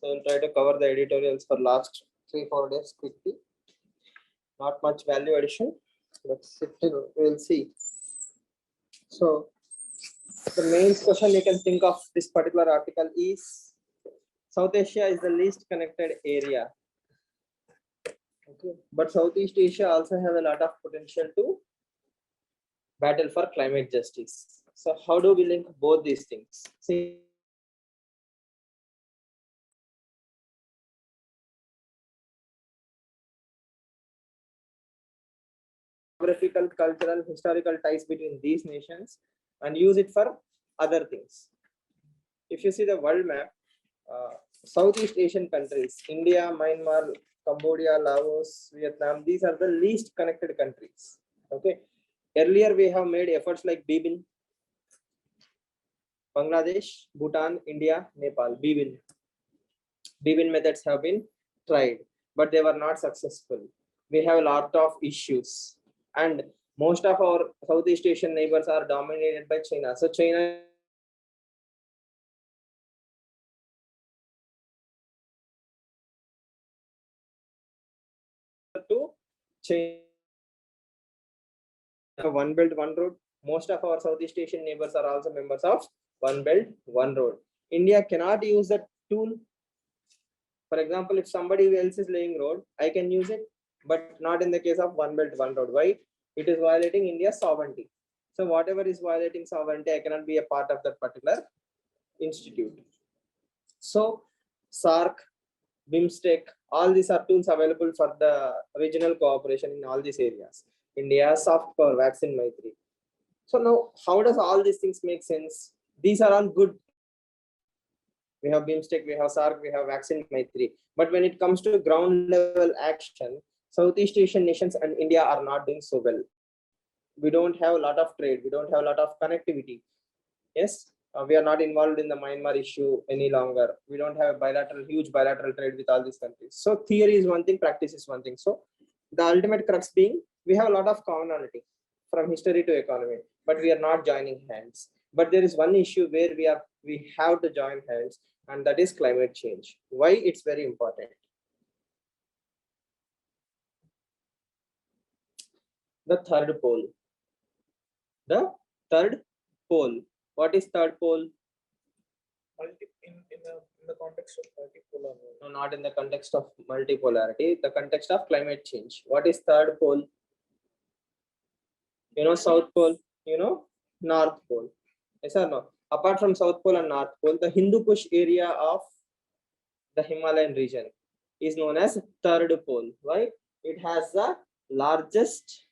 So I'll try to cover the editorials for last 3-4 days quickly. Not much value addition, but still we'll see. So the main question you can think of this particular article is South Asia is the least connected area. Okay. But Southeast Asia also have a lot of potential to battle for climate justice. So how do we link both these things? See, geographical, cultural, historical ties between these nations and use it for other things. If you see the world map, Southeast Asian countries, India, Myanmar, Cambodia, Laos, Vietnam, these are the least connected countries. Okay. Earlier, we have made efforts like BBIN, Bangladesh, Bhutan, India, Nepal, BBIN. BBIN methods have been tried, but they were not successful. We have a lot of issues, and most of our Southeast Asian neighbors are dominated by China. So China to China, One Belt, One Road. Most of our Southeast Asian neighbors are also members of One Belt, One Road. India cannot use that tool. For example, if somebody else is laying road, I can use it, but not in the case of One Belt, One Road. Why? It is violating India's sovereignty. So whatever is violating sovereignty, I cannot be a part of that particular institute. So SAARC, BIMSTEC, all these are tools available for the regional cooperation in all these areas. India, soft power, vaccine Maitri. So now, how does all these things make sense? These are all good. We have BIMSTEC, we have SAARC, we have vaccine Maitri. But when it comes to ground level action, Southeast Asian nations and India are not doing so well. We don't have a lot of trade. We don't have a lot of connectivity. Yes, we are not involved in the Myanmar issue any longer. We don't have a huge bilateral trade with all these countries. So theory is one thing, practice is one thing. So the ultimate crux being, we have a lot of commonality from history to economy, but we are not joining hands. But there is one issue where we have to join hands, and that is climate change. Why it's very important? The third pole. The third pole. What is third pole? In the context of multipolar. No, not in the context of multipolarity, the context of climate change. What is third pole? You know South Pole, you know North Pole. Yes or no? Apart from South Pole and North Pole, the Hindu Kush area of the Himalayan region is known as third pole. Why? It has the largest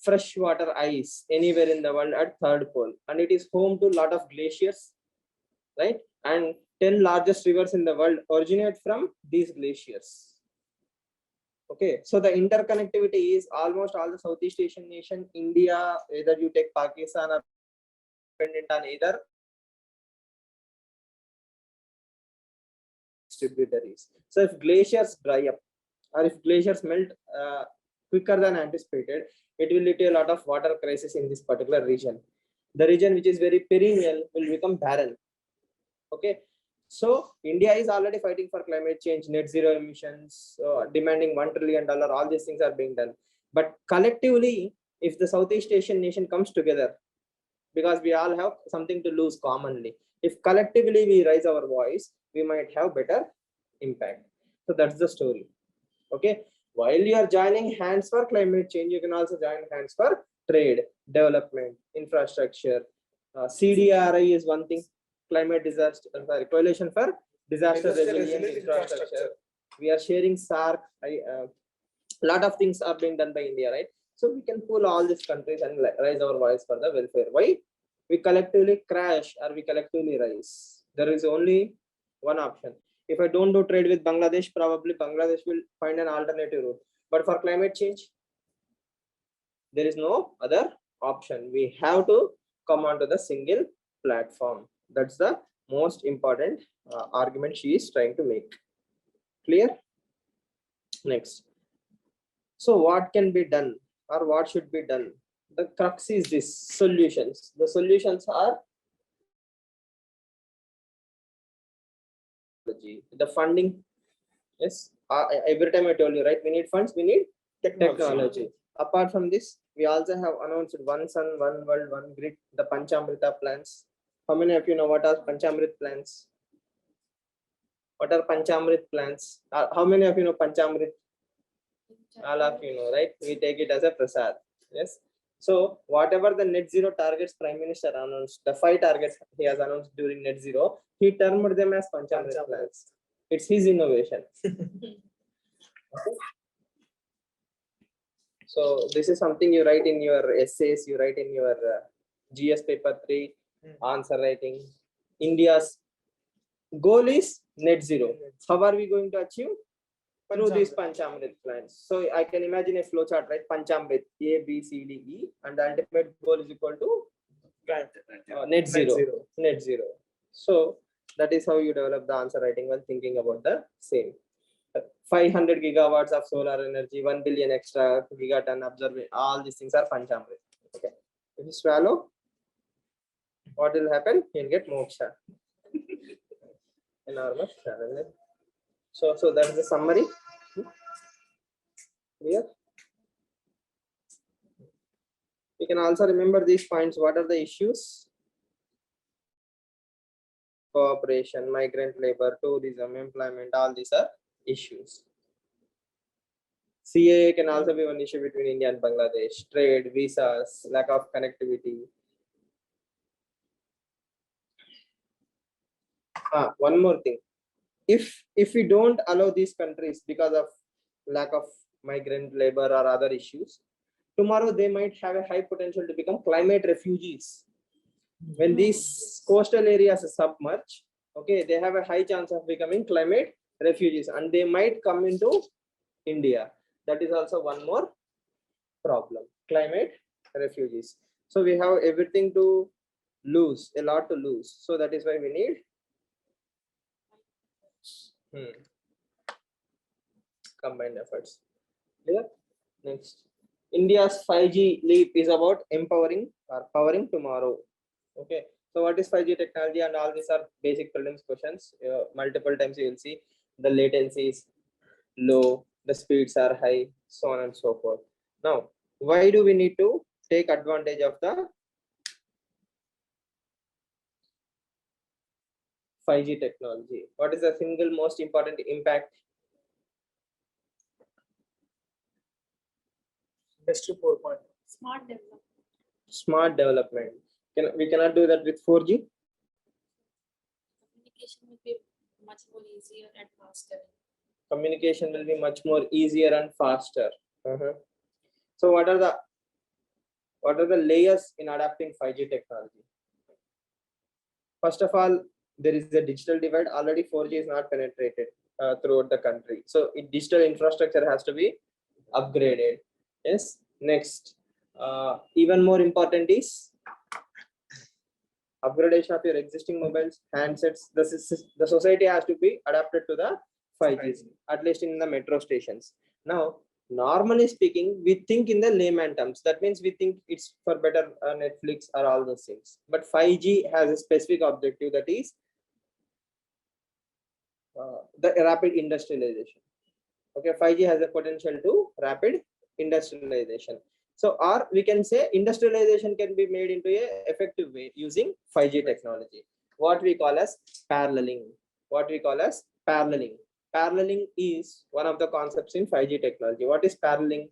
freshwater ice anywhere in the world at third pole, and it is home to a lot of glaciers, right? And 10 largest rivers in the world originate from these glaciers. Okay, so the interconnectivity is almost all the Southeast Asian nation, India, either you take Pakistan or dependent on either tributaries. So if glaciers dry up or if glaciers melt quicker than anticipated, it will lead to a lot of water crisis in this particular region. The region which is very perennial will become barren. Okay, so India is already fighting for climate change, net zero emissions, demanding $1 trillion. All these things are being done. But collectively, if the Southeast Asian nation comes together, because we all have something to lose commonly, if collectively we raise our voice, we might have better impact. So that's the story. Okay, while you are joining hands for climate change, you can also join hands for trade, development, infrastructure. CDRI is one thing. Climate disaster, coalition for disaster resilient infrastructure. We are sharing SAARC. A lot of things are being done by India, right? So we can pull all these countries and raise our voice for the welfare. Why? We collectively crash or we collectively rise. There is only one option. If I don't do trade with Bangladesh, probably Bangladesh will find an alternative route. But for climate change, there is no other option. We have to come onto the single platform. That's the most important argument she is trying to make. Clear? Next. So what can be done or what should be done? The crux is this: solutions. The solutions are The funding, yes. Every time I told you, right? We need funds, we need technology. Apart from this, we also have announced One Sun, One World, One Grid, the Panchamrita plans. How many of you know what are Panchamrit plans? What are Panchamrit plans? How many of you know Panchamrit? All of you know, right? We take it as a prasad. Yes. So whatever the net zero targets Prime Minister announced, the 5 targets he has announced during net zero, he termed them as Panchamrit plans. It's his innovation. Okay. So this is something you write in your essays, you write in your GS paper 3 answer writing. India's goal is net zero. How are we going to achieve? Through these Panchamrit plans. So I can imagine a flow chart, right? Panchamrit, A, B, C, D, E, and the ultimate goal is equal to net zero. Net zero. So that is how you develop the answer writing while thinking about the same. 500 gigawatts of solar energy, 1 billion extra gigaton observation, all these things are Panchamrit. Okay. If you swallow, what will happen? You'll get moksha. Enormous challenge. So that is the summary. Clear? You can also remember these points. What are the issues? Cooperation, migrant labor, tourism, employment, all these are issues. CAA can also be one issue between India and Bangladesh. Trade, visas, lack of connectivity. One more thing. If we don't allow these countries because of lack of migrant labor or other issues, tomorrow they might have a high potential to become climate refugees. When these coastal areas submerge, okay, they have a high chance of becoming climate refugees, and they might come into India. That is also one more problem. Climate refugees. So we have everything to lose, a lot to lose. So that is why we need combined efforts. Clear? Next. India's 5G leap is about empowering or powering tomorrow. Okay. So what is 5G technology? And all these are basic prelims questions. Multiple times you will see the latency is low, the speeds are high, so on and so forth. Now, why do we need to take advantage of the 5G technology? What is the single most important impact? Industry 4.0. Smart development. Smart development. We cannot do that with 4G. Communication will be much more easier and faster. Communication will be much more easier and faster. So what are the layers in adapting 5G technology? First of all, there is a digital divide. Already 4G is not penetrated throughout the country. So digital infrastructure has to be upgraded. Yes. Next, even more important is upgradation of your existing mobiles, handsets. The society has to be adapted to the 5G, at least in the metro stations. Now, normally speaking, we think in the layman terms. That means we think it's for better Netflix or all those things. But 5G has a specific objective, that is the rapid industrialization. Okay, 5G has a potential to rapid industrialization. So, or we can say industrialization can be made into a effective way using 5G technology. What we call as paralleling. Paralleling is one of the concepts in 5G technology. What is paralleling?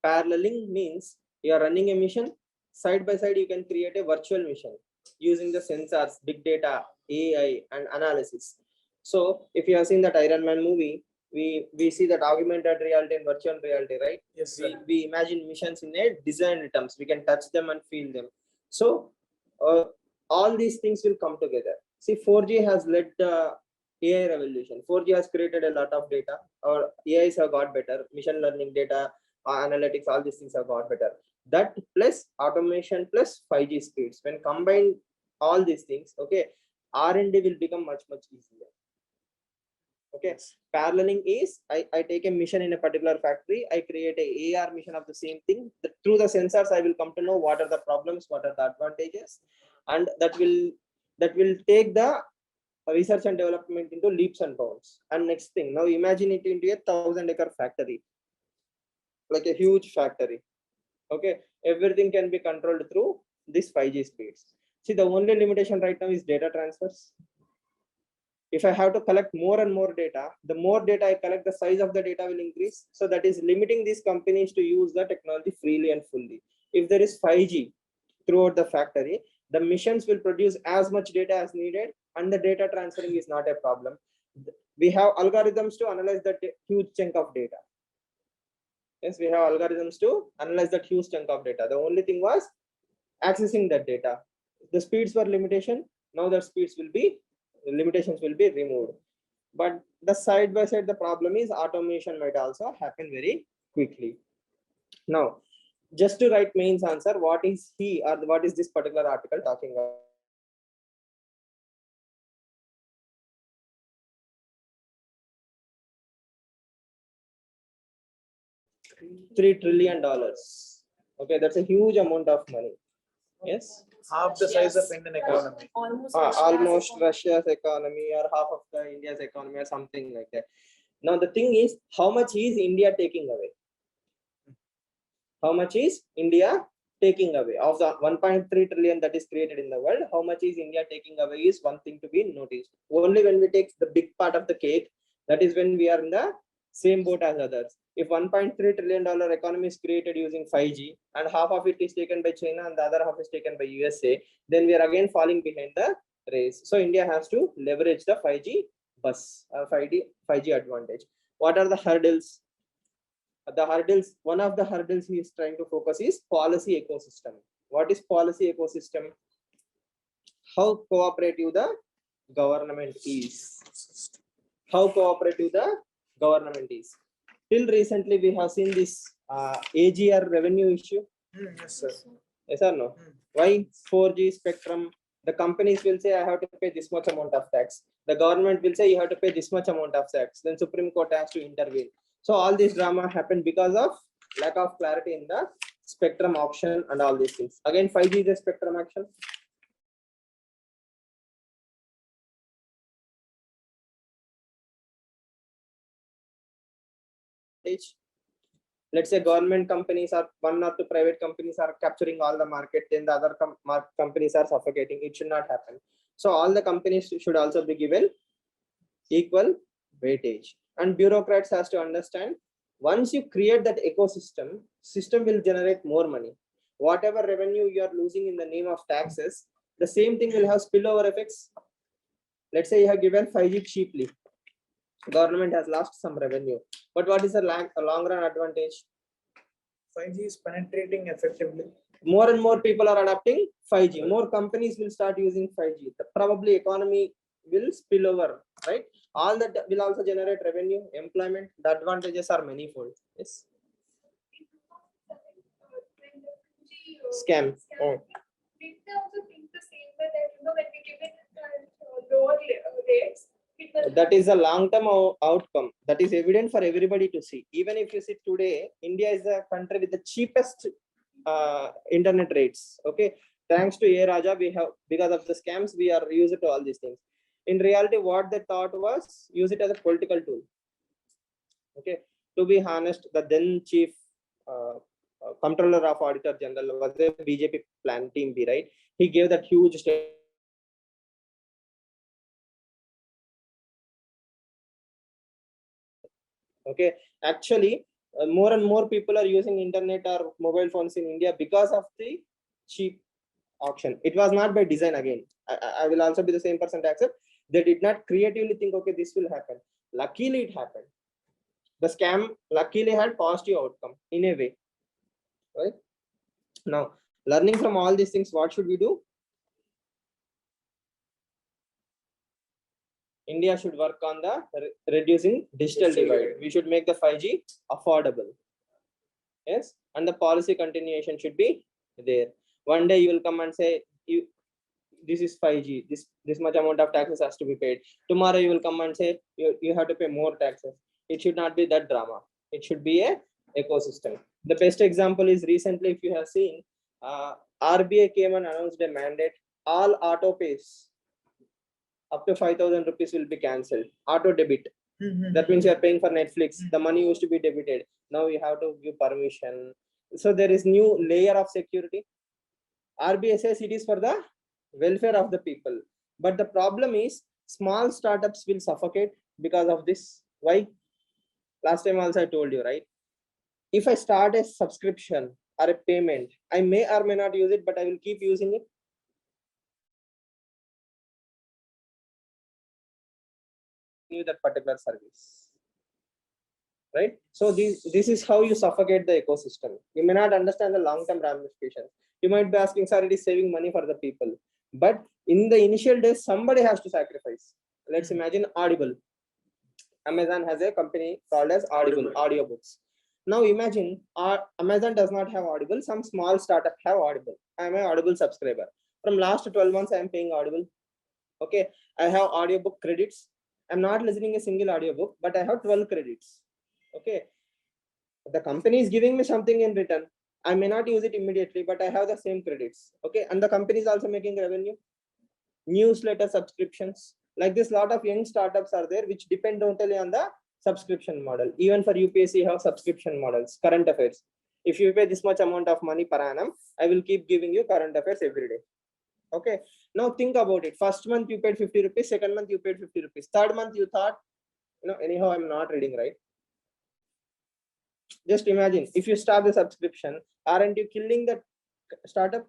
Paralleling means you are running a mission side by side. You can create a virtual mission using the sensors, big data, AI, and analysis. So, if you have seen that Iron Man movie, we see that augmented reality and virtual reality, right? Yes, we imagine missions in a design terms. We can touch them and feel them. So all these things will come together. See, 4G has led the AI revolution. 4G has created a lot of data. Our AIs have got better. Machine learning data, analytics, all these things have got better. That plus automation plus 5G speeds. When combined all these things, okay, R&D will become much easier. Okay, paralleling is I take a mission in a particular factory, I create a AR mission of the same thing. Through the sensors, I will come to know what are the problems, what are the advantages, and that will take the research and development into leaps and bounds. And next thing, now imagine it into a 1,000-acre factory, like a huge factory. Okay, everything can be controlled through this 5G speeds. See, the only limitation right now is data transfers. If I have to collect more and more data, the more data I collect, the size of the data will increase. So that is limiting these companies to use the technology freely and fully. If there is 5G throughout the factory, the machines will produce as much data as needed, and the data transferring is not a problem. We have algorithms to analyze that huge chunk of data. Yes, we have algorithms to analyze that huge chunk of data. The only thing was accessing that data. The speeds were limitation. Now the speeds will be, limitations will be removed. But the side by side, the problem is automation might also happen very quickly. Now, just to write mains answer, what is he or what is this particular article talking about? $3 trillion. Okay, that's a huge amount of money. Yes. Half the size of Indian economy. Almost. Almost Russia's economy or half of the India's economy or something like that. Now the thing is, how much is India taking away? How much is India taking away of the 1.3 trillion that is created in the world? How much is India taking away is one thing to be noticed. Only when we take the big part of the cake, that is when we are in the same boat as others. If $1.3 trillion economy is created using 5G and half of it is taken by China and the other half is taken by USA, then we are again falling behind the race. So India has to leverage the 5G bus or 5G advantage. What are the hurdles? The hurdles, one of the hurdles he is trying to focus is policy ecosystem. What is policy ecosystem? How cooperative the government is. How cooperative the government is. Till recently, we have seen this AGR revenue issue. Yes, sir. Yes or no? Why 4G spectrum? The companies will say, I have to pay this much amount of tax. The government will say, you have to pay this much amount of tax. Then Supreme Court has to intervene. So all this drama happened because of lack of clarity in the spectrum auction and all these things. Again, 5G is a spectrum auction. Let's say government companies or one or two private companies are capturing all the market, then the other companies are suffocating. It should not happen. So all the companies should also be given equal weightage. And bureaucrats has to understand, once you create that ecosystem, system will generate more money. Whatever revenue you are losing in the name of taxes, the same thing will have spillover effects. Let's say you have given 5G cheaply. Government has lost some revenue. But what is the long run advantage? 5G is penetrating effectively. More and more people are adopting 5G. More companies will start using 5G. Probably economy will spill over, right? All that will also generate revenue, employment. The advantages are manifold. Yes. Scam. Oh. Did they also think the same way that when we give it lower rates, that is a long-term outcome. That is evident for everybody to see. Even if you see today, India is the country with the cheapest internet rates. Okay, thanks to A Raja, we have, because of the scams, we are used to all these things. In reality, what they thought was use it as a political tool. Okay, to be honest, the then chief controller of Auditor General was a BJP plan, Team B, right? He gave that huge statement. Okay, actually, more and more people are using internet or mobile phones in India because of the cheap auction. It was not by design again. I will also be the same person to accept. They did not creatively think, okay, this will happen. Luckily, it happened. The scam luckily had positive outcome in a way. Right? Now, learning from all these things, what should we do? India should work on the reducing digital divide. We should make the 5G affordable. Yes, and the policy continuation should be there. One day you will come and say, this is 5G, this much amount of taxes has to be paid. Tomorrow you will come and say you have to pay more taxes. It should not be that drama. It should be a ecosystem. The best example is recently, if you have seen, RBI came and announced a mandate, all auto pays up to 5,000 rupees will be cancelled. Auto debit. That means you are paying for Netflix. The money used to be debited. Now you have to give permission. So there is new layer of security. RBI says it is for the welfare of the people. But the problem is small startups will suffocate because of this. Why? Last time also I told you, right? If I start a subscription or a payment, I may or may not use it, but I will keep using it. That particular service, right? So this is how you suffocate the ecosystem. You may not understand the long-term ramifications. You might be asking, sir, it is saving money for the people, but in the initial days somebody has to sacrifice. Let's imagine Audible. Amazon has a company called as Audible, audiobooks. Now imagine Amazon does not have Audible. Some small startup have Audible. I am an Audible subscriber. From last 12 months, I am paying Audible. Okay, I have audiobook credits. I'm not listening a single audiobook, but I have 12 credits. Okay, the company is giving me something in return. I may not use it immediately, but I have the same credits. Okay, and the company is also making revenue. Newsletter subscriptions, like this, lot of young startups are there which depend totally on the subscription model. Even for UPSC, you have subscription models. Current affairs, if you pay this much amount of money per annum, I will keep giving you current affairs every day. Okay, now think about it. First month you paid 50 rupees, second month you paid 50 rupees, third month you thought, anyhow I'm not reading, right? Just imagine if you stop the subscription, aren't you killing the startup?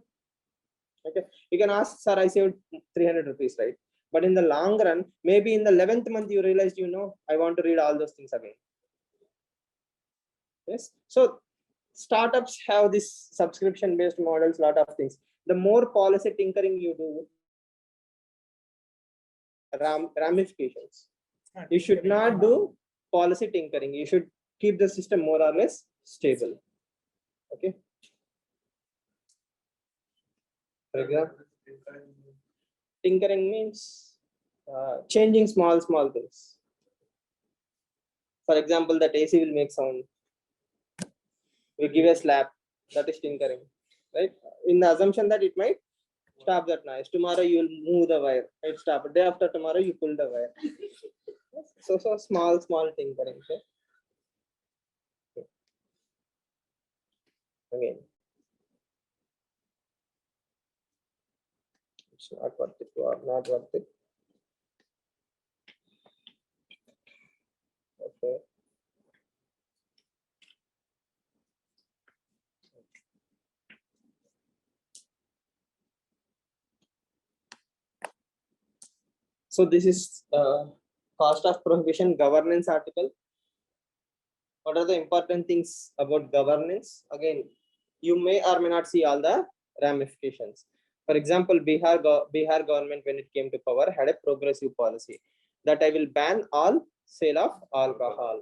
Okay, you can ask, sir, I saved 300 rupees, right? But in the long run, maybe in the 11th month you realized, I want to read all those things again. Yes, so startups have this subscription based models, lot of things. The more policy tinkering you do, ramifications. You should not do policy tinkering. You should keep the system more or less stable. Okay. For example, tinkering means changing small things. For example, that AC will make sound. We give a slap, that is tinkering, right? In the assumption that it might stop that noise. Tomorrow you will move the wire, it stop. Day after tomorrow you pull the wire. So small tinkering. Okay? Again, it's not worth it or not worth it. Okay. So this is cost of prohibition governance article. What are the important things about governance? Again, you may or may not see all the ramifications. For example, Bihar government, when it came to power, had a progressive policy that I will ban all sale of alcohol.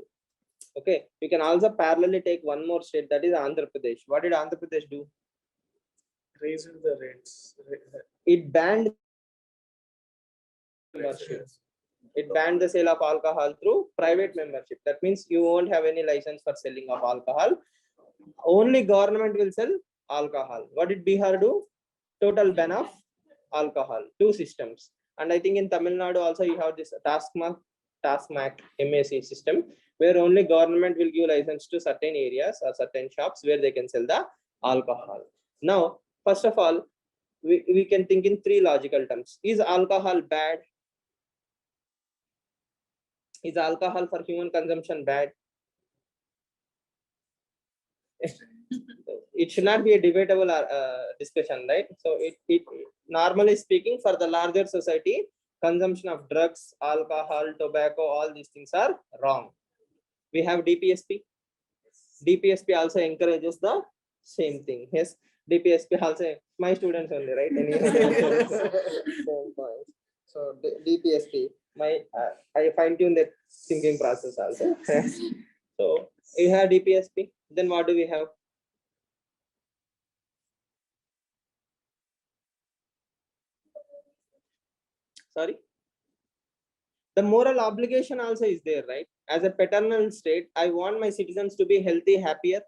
Okay, you can also parallelly take one more state, that is Andhra Pradesh. What did Andhra Pradesh do? Raised the rates. It banned membership. It banned the sale of alcohol through private membership. That means you won't have any license for selling of alcohol. Only government will sell alcohol. What did Bihar do? Total ban of alcohol. 2 systems. And I think in Tamil Nadu also you have this TASMAC MAC system, where only government will give license to certain areas or certain shops where they can sell the alcohol. Now, first of all, we can think in 3 logical terms. Is alcohol bad? Is alcohol for human consumption bad? It should not be a debatable discussion, right? So it normally speaking, for the larger society, consumption of drugs, alcohol, tobacco, all these things are wrong. We have DPSP. DPSP also encourages the same thing. Yes, DPSP also my students only, right? So DPSP, I fine tune that thinking process also. So you have DPSP. Then what do we have? Sorry. The moral obligation also is there, right? As a paternal state, I want my citizens to be healthy, happier.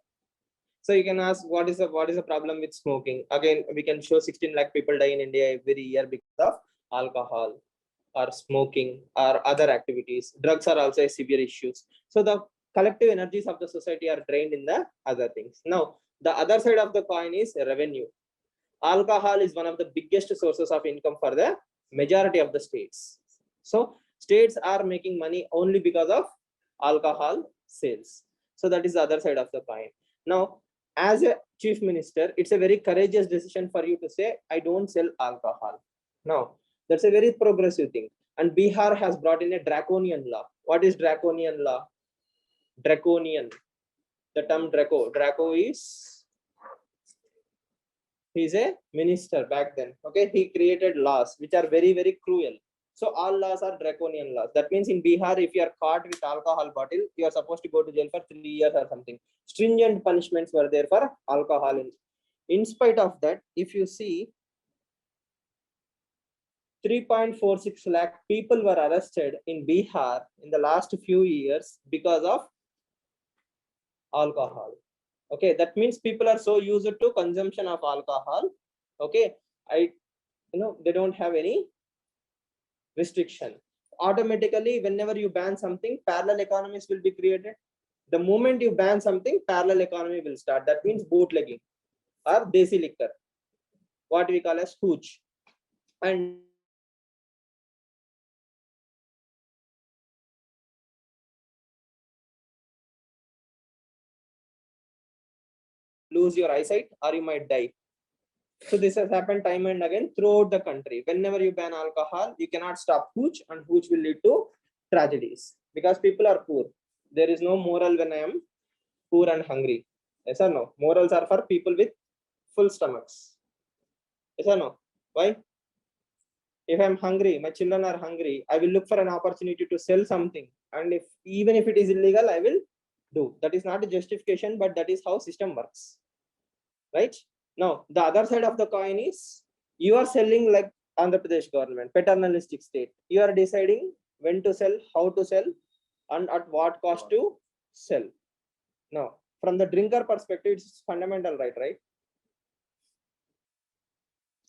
So you can ask, what is the problem with smoking? Again, we can show 16 lakh people die in India every year because of alcohol. or smoking or other activities. Drugs are also a severe issues. So the collective energies of the society are drained in the other things. Now, the other side of the coin is revenue. Alcohol is one of the biggest sources of income for the majority of the states. So states are making money only because of alcohol sales. So that is the other side of the coin. Now, as a chief minister, it's a very courageous decision for you to say, I don't sell alcohol. Now, that's a very progressive thing. And Bihar has brought in a draconian law. What is draconian law? Draconian. The term Draco is, he's a minister back then. Okay, he created laws which are very, very cruel. So all laws are draconian laws. That means in Bihar, if you are caught with alcohol bottle, you are supposed to go to jail for 3 years or something. Stringent punishments were there for alcohol. In spite of that, if you see, 3.46 lakh people were arrested in Bihar in the last few years because of alcohol. Okay, that means people are so used to consumption of alcohol. Okay, they don't have any restriction. Automatically, whenever you ban something, parallel economies will be created. The moment you ban something, parallel economy will start. That means bootlegging or desi liquor, what we call as hooch. And lose your eyesight or you might die. So this has happened time and again throughout the country. Whenever you ban alcohol, you cannot stop hooch, and hooch will lead to tragedies because people are poor. There is no moral when I am poor and hungry. Yes or no? Morals are for people with full stomachs. Yes or no? Why? If I'm hungry, my children are hungry, I will look for an opportunity to sell something. And if even if it is illegal, I will do. That is not a justification, but that is how system works. Right? Now, the other side of the coin is you are selling like Andhra Pradesh government, paternalistic state. You are deciding when to sell, how to sell, and at what cost to sell. Now, from the drinker perspective, it's fundamental right?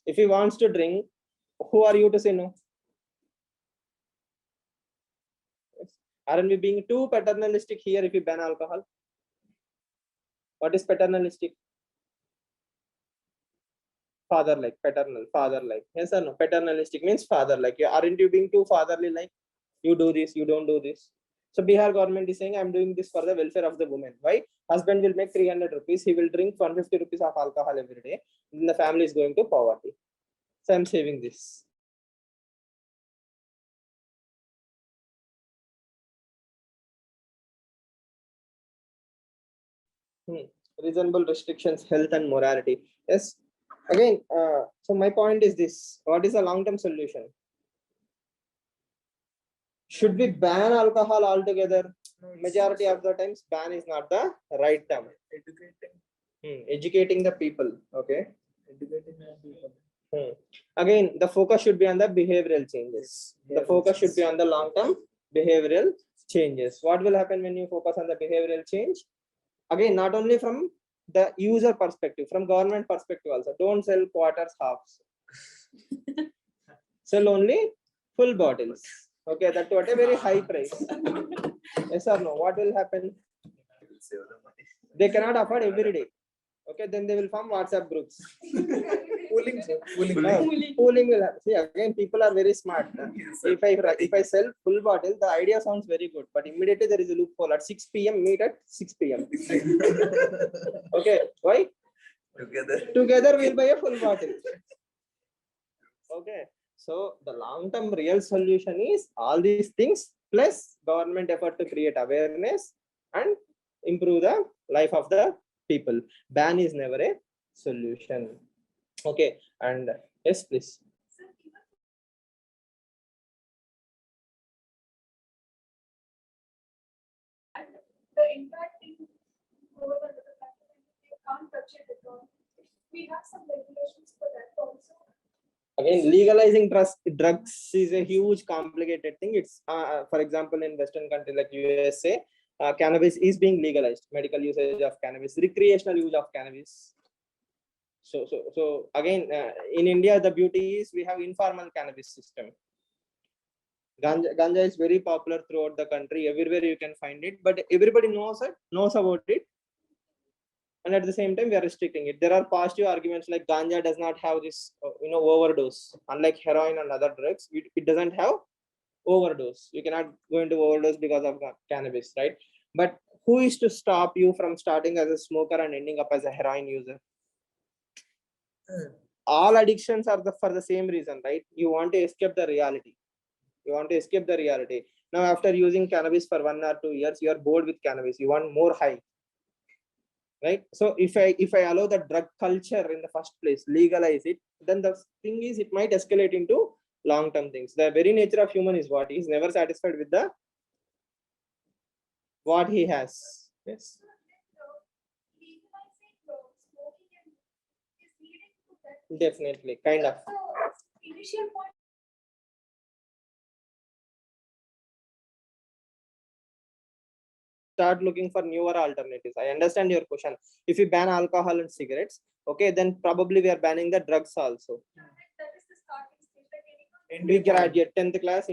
If he wants to drink, who are you to say no? Aren't we being too paternalistic here if we ban alcohol? What is paternalistic? Father-like, paternal, father-like. Yes or no? Paternalistic means father-like. Aren't you being too fatherly, like you do this, you don't do this? So Bihar government is saying, I'm doing this for the welfare of the woman. Why? Husband will make 300 rupees. He will drink 150 rupees of alcohol every day. Then the family is going to poverty. So I'm saving this. Reasonable restrictions, health and morality. Yes. Again, so my point is this. What is the long-term solution? Should we ban alcohol altogether? Majority of the times, ban is not the right term. Educating the people. Okay. Educating the people. Again, the focus should be on the behavioral changes. The focus should be on the long-term behavioral changes. What will happen when you focus on the behavioral change? Again, not only from the user perspective, from government perspective also. Don't sell quarters, halves. Sell only full bottles. Okay, that at a very high price. Yes or no? What will happen? They cannot afford every day. Okay, then they will form WhatsApp groups. Pooling will happen. See, again, people are very smart. If I sell full bottle, the idea sounds very good, but immediately there is a loophole. At 6 p.m., meet at 6 p.m. Okay, why? Together we'll buy a full bottle. Okay, so the long-term real solution is all these things plus government effort to create awareness and improve the life of the people. Ban is never a solution. Okay, and yes, please. The impact in more than the fact that you can't touch it at all. We have some regulations for that also. Again, legalizing drugs is a huge complicated thing. It's for example, in Western countries like USA, cannabis is being legalized. Medical usage of cannabis, recreational use of cannabis. So again, in India, the beauty is we have informal cannabis system. Ganja is very popular throughout the country. Everywhere you can find it, but everybody knows about it. And at the same time, we are restricting it. There are positive arguments like ganja does not have this, overdose. Unlike heroin and other drugs, it doesn't have overdose. You cannot go into overdose because of cannabis, right? But who is to stop you from starting as a smoker and ending up as a heroin user? All addictions are for the same reason, right? You want to escape the reality. You want to escape the reality. Now, after using cannabis for 1 or 2 years, you are bored with cannabis. You want more high, right? So if I allow the drug culture in the first place, legalize it, then the thing is it might escalate into long-term things. The very nature of human is what? He's never satisfied with the what he has. Yes. Legalizing smoking is leading to that. Definitely, kind of. So, initial point. Start looking for newer alternatives. I understand your question. If we ban alcohol and cigarettes, okay, then probably we are banning the drugs also. That is the starting stage. Like anyone. We graduate 10th class,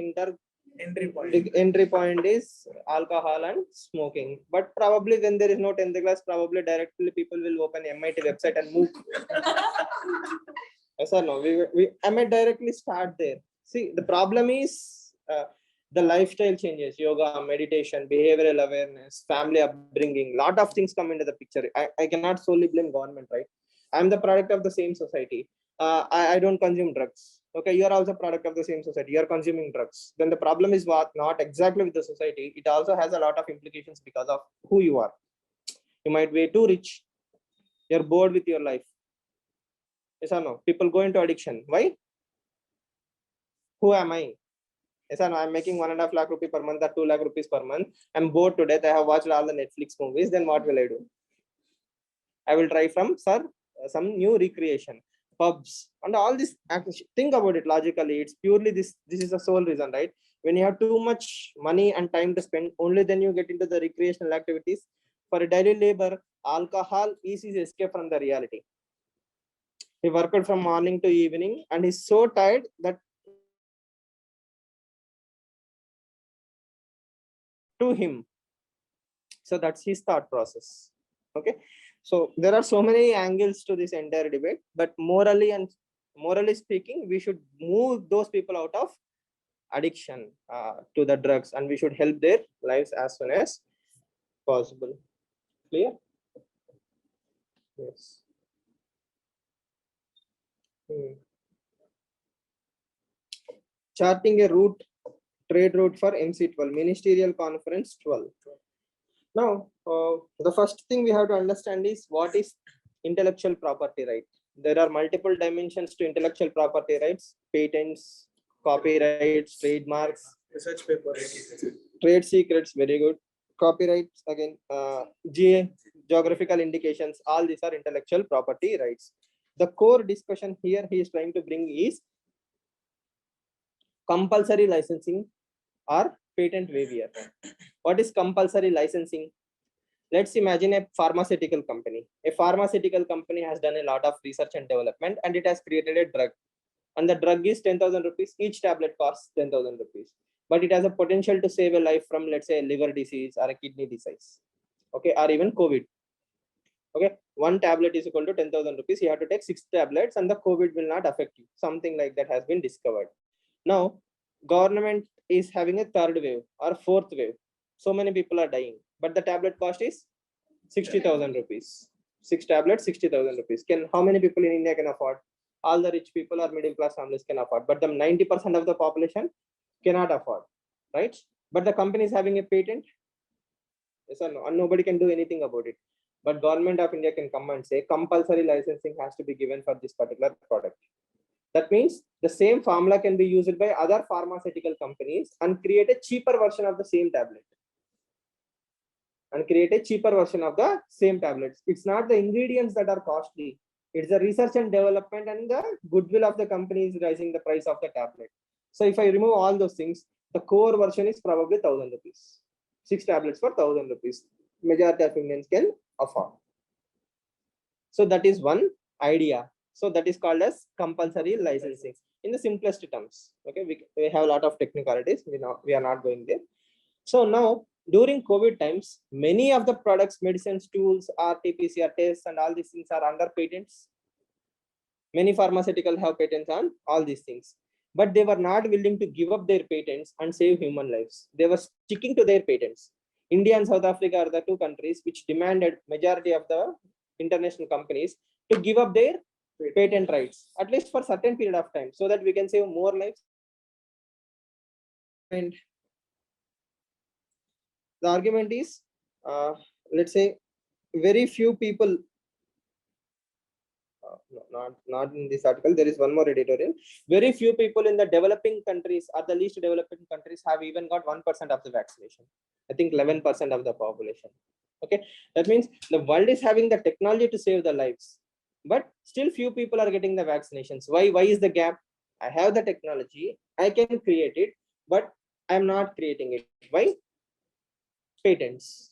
Entry point. the entry point is alcohol and smoking. But probably when there is no 10th class, probably directly people will open MIT website and move. Yes or no? I might directly start there. See, the problem is the lifestyle changes, yoga, meditation, behavioral awareness, family upbringing, lot of things come into the picture. I cannot solely blame government, right? I'm the product of the same society. I don't consume drugs. Okay, you are also product of the same society. You are consuming drugs. Then the problem is what? Not exactly with the society. It also has a lot of implications because of who you are. You might be too rich. You're bored with your life. Yes or no? People go into addiction. Why? Who am I? Yes or no? I'm making 1.5 lakh rupees per month or 2 lakh rupees per month. I'm bored to death. I have watched all the Netflix movies. Then what will I do? I will try from some new recreation, pubs, and all this. Think about it logically. It's purely this. This is the sole reason, right? When you have too much money and time to spend, only then you get into the recreational activities. For a daily labor, alcohol is his escape from the reality. He worked from morning to evening, and he's so tired that to him. So that's his thought process. Okay. So there are so many angles to this entire debate, but morally speaking, we should move those people out of addiction to the drugs, and we should help their lives as soon as possible. Clear? Yes. Charting a trade route for MC12, Ministerial Conference 12. Now, the first thing we have to understand is what is intellectual property right. There are multiple dimensions to intellectual property rights: patents, copyrights, trademarks, Research paper. trade secrets, very good. Copyrights, again, geographical indications, all these are intellectual property rights. The core discussion here he is trying to bring is compulsory licensing or patent waiver. What is compulsory licensing? Let's imagine a pharmaceutical company. A pharmaceutical company has done a lot of research and development, and it has created a drug. And the drug is 10,000 rupees. Each tablet costs 10,000 rupees. But it has a potential to save a life from, let's say, a liver disease or a kidney disease. Okay, or even COVID. Okay, one tablet is equal to 10,000 rupees. You have to take 6 tablets, and the COVID will not affect you. Something like that has been discovered. Now, government is having a third wave or fourth wave. So many people are dying, but the tablet cost is 60,000 rupees. 6 tablets, 60,000 rupees. How many people in India can afford? All the rich people or middle class families can afford, but the 90% of the population cannot afford, right? But the company is having a patent. Yes or no? And nobody can do anything about it. But government of India can come and say compulsory licensing has to be given for this particular product. That means the same formula can be used by other pharmaceutical companies and create a cheaper version of the same tablet. It's not the ingredients that are costly. It's the research and development and the goodwill of the company is raising the price of the tablet. So if I remove all those things, the core version is probably 1,000 rupees. 6 tablets for 1,000 rupees. Majority of Indians can afford. So that is one idea. So that is called as compulsory licensing. in the simplest terms. Okay, we have a lot of technicalities. We are not going there. So now during COVID times, many of the products, medicines, tools, RT-PCR tests, and all these things are under patents. Many pharmaceutical have patents on all these things, but they were not willing to give up their patents and save human lives. They were sticking to their patents. India and South Africa are the two countries which demanded majority of the international companies to give up their patent rights, at least for certain period of time, so that we can save more lives. And the argument is, let's say, very few people, not in this article, there is one more editorial. Very few people in the developing countries or the least developing countries have even got 1% of the vaccination. I think 11% of the population. Okay, that means the world is having the technology to save the lives, but still few people are getting the vaccinations. Why is the gap? I have the technology, I can create it, but I'm not creating it. Why? Patents.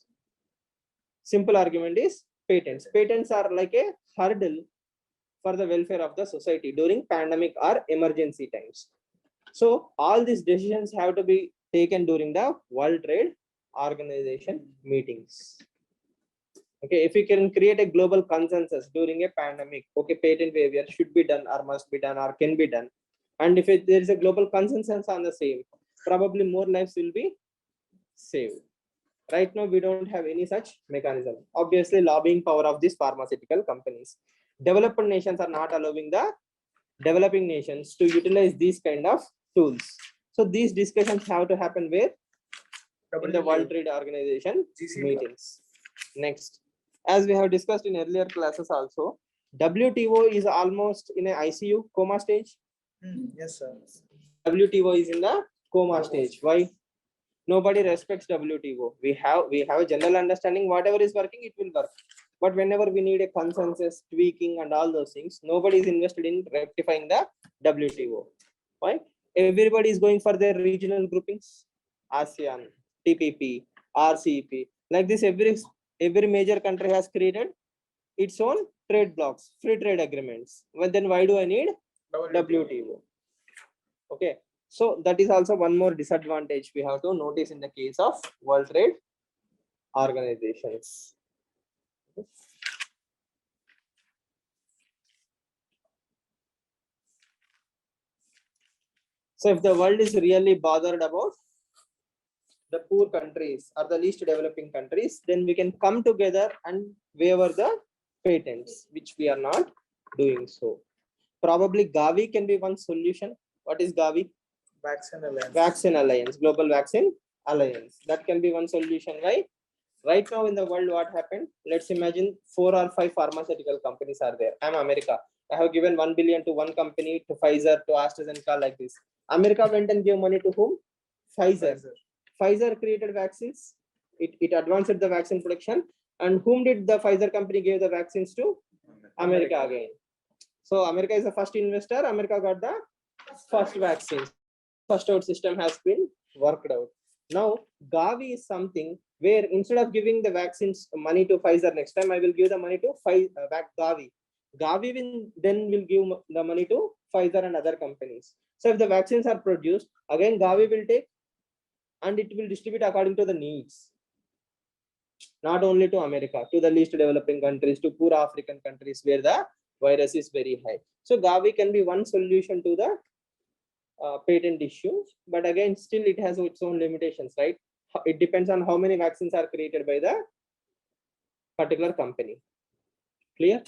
Simple argument is patents. Patents are like a hurdle for the welfare of the society during pandemic or emergency times. So all these decisions have to be taken during the World Trade Organization meetings. Okay, if we can create a global consensus during a pandemic, okay, patent waiver should be done or must be done or can be done. And if there is a global consensus on the same, probably more lives will be saved. Right now, we don't have any such mechanism. Obviously, lobbying power of these pharmaceutical companies. Developed nations are not allowing the developing nations to utilize these kind of tools. So these discussions have to happen where? In the World Trade Organization meetings. Next, as we have discussed in earlier classes also, WTO is almost in a ICU coma stage. Yes, sir. WTO is in the coma stage. Why? Nobody respects WTO. We have a general understanding, whatever is working, it will work. But whenever we need a consensus, tweaking and all those things, nobody is invested in rectifying the WTO. Why? Everybody is going for their regional groupings, ASEAN, TPP, RCEP. Like this, every major country has created its own trade blocks, free trade agreements. Well, then why do I need WTO? Okay. So that is also one more disadvantage we have to notice in the case of World Trade Organizations. So if the world is really bothered about the poor countries or the least developing countries, then we can come together and waiver the patents, which we are not doing so. Probably Gavi can be one solution. What is Gavi? Vaccine Alliance. Vaccine Alliance, Global Vaccine Alliance. That can be one solution, right? Right now in the world, what happened? Let's imagine 4 or 5 pharmaceutical companies are there. I'm America. I have given 1 billion to one company, to Pfizer, to AstraZeneca, like this. America went and gave money to whom? Pfizer. Pfizer created vaccines. It advanced the vaccine production. And whom did the Pfizer company give the vaccines to? America again. So America is the first investor. America got the first vaccines. First out system has been worked out. Now Gavi is something where instead of giving the vaccines money to Pfizer, next time I will give the money to Gavi. Gavi will give the money to Pfizer and other companies. So if the vaccines are produced, again Gavi will take and it will distribute according to the needs. Not only to America, to the least developing countries, to poor African countries where the virus is very high. So Gavi can be one solution to the patent issues, but again, still it has its own limitations, right? It depends on how many vaccines are created by the particular company. Clear?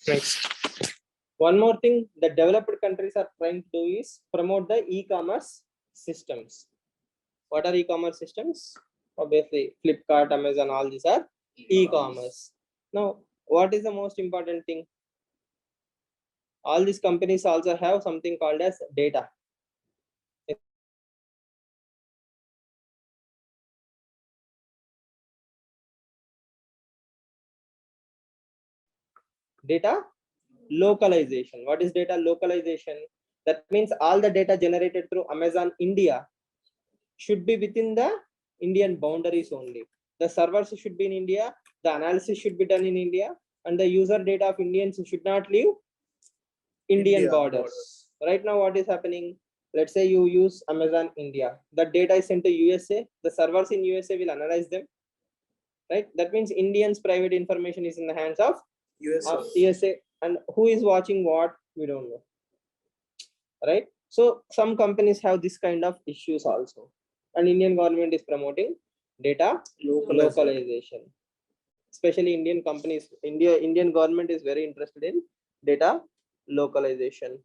Next, one more thing the developed countries are trying to do is promote the e-commerce systems. What are e-commerce systems? Obviously, Flipkart, Amazon, all these are e-commerce. Now, what is the most important thing? All these companies also have something called as data. Data localization. What is data localization? That means all the data generated through Amazon India should be within the Indian boundaries only. The servers should be in India, the analysis should be done in India, and the user data of Indians should not leave Indian India borders. Right now, what is happening? Let's say you use Amazon India. The data is sent to USA. The servers in USA will analyze them. Right? That means Indians' private information is in the hands of USA. USA. And who is watching what? We don't know. Right? So some companies have this kind of issues also. And Indian government is promoting data localization. Especially Indian companies, Indian government is very interested in data localization.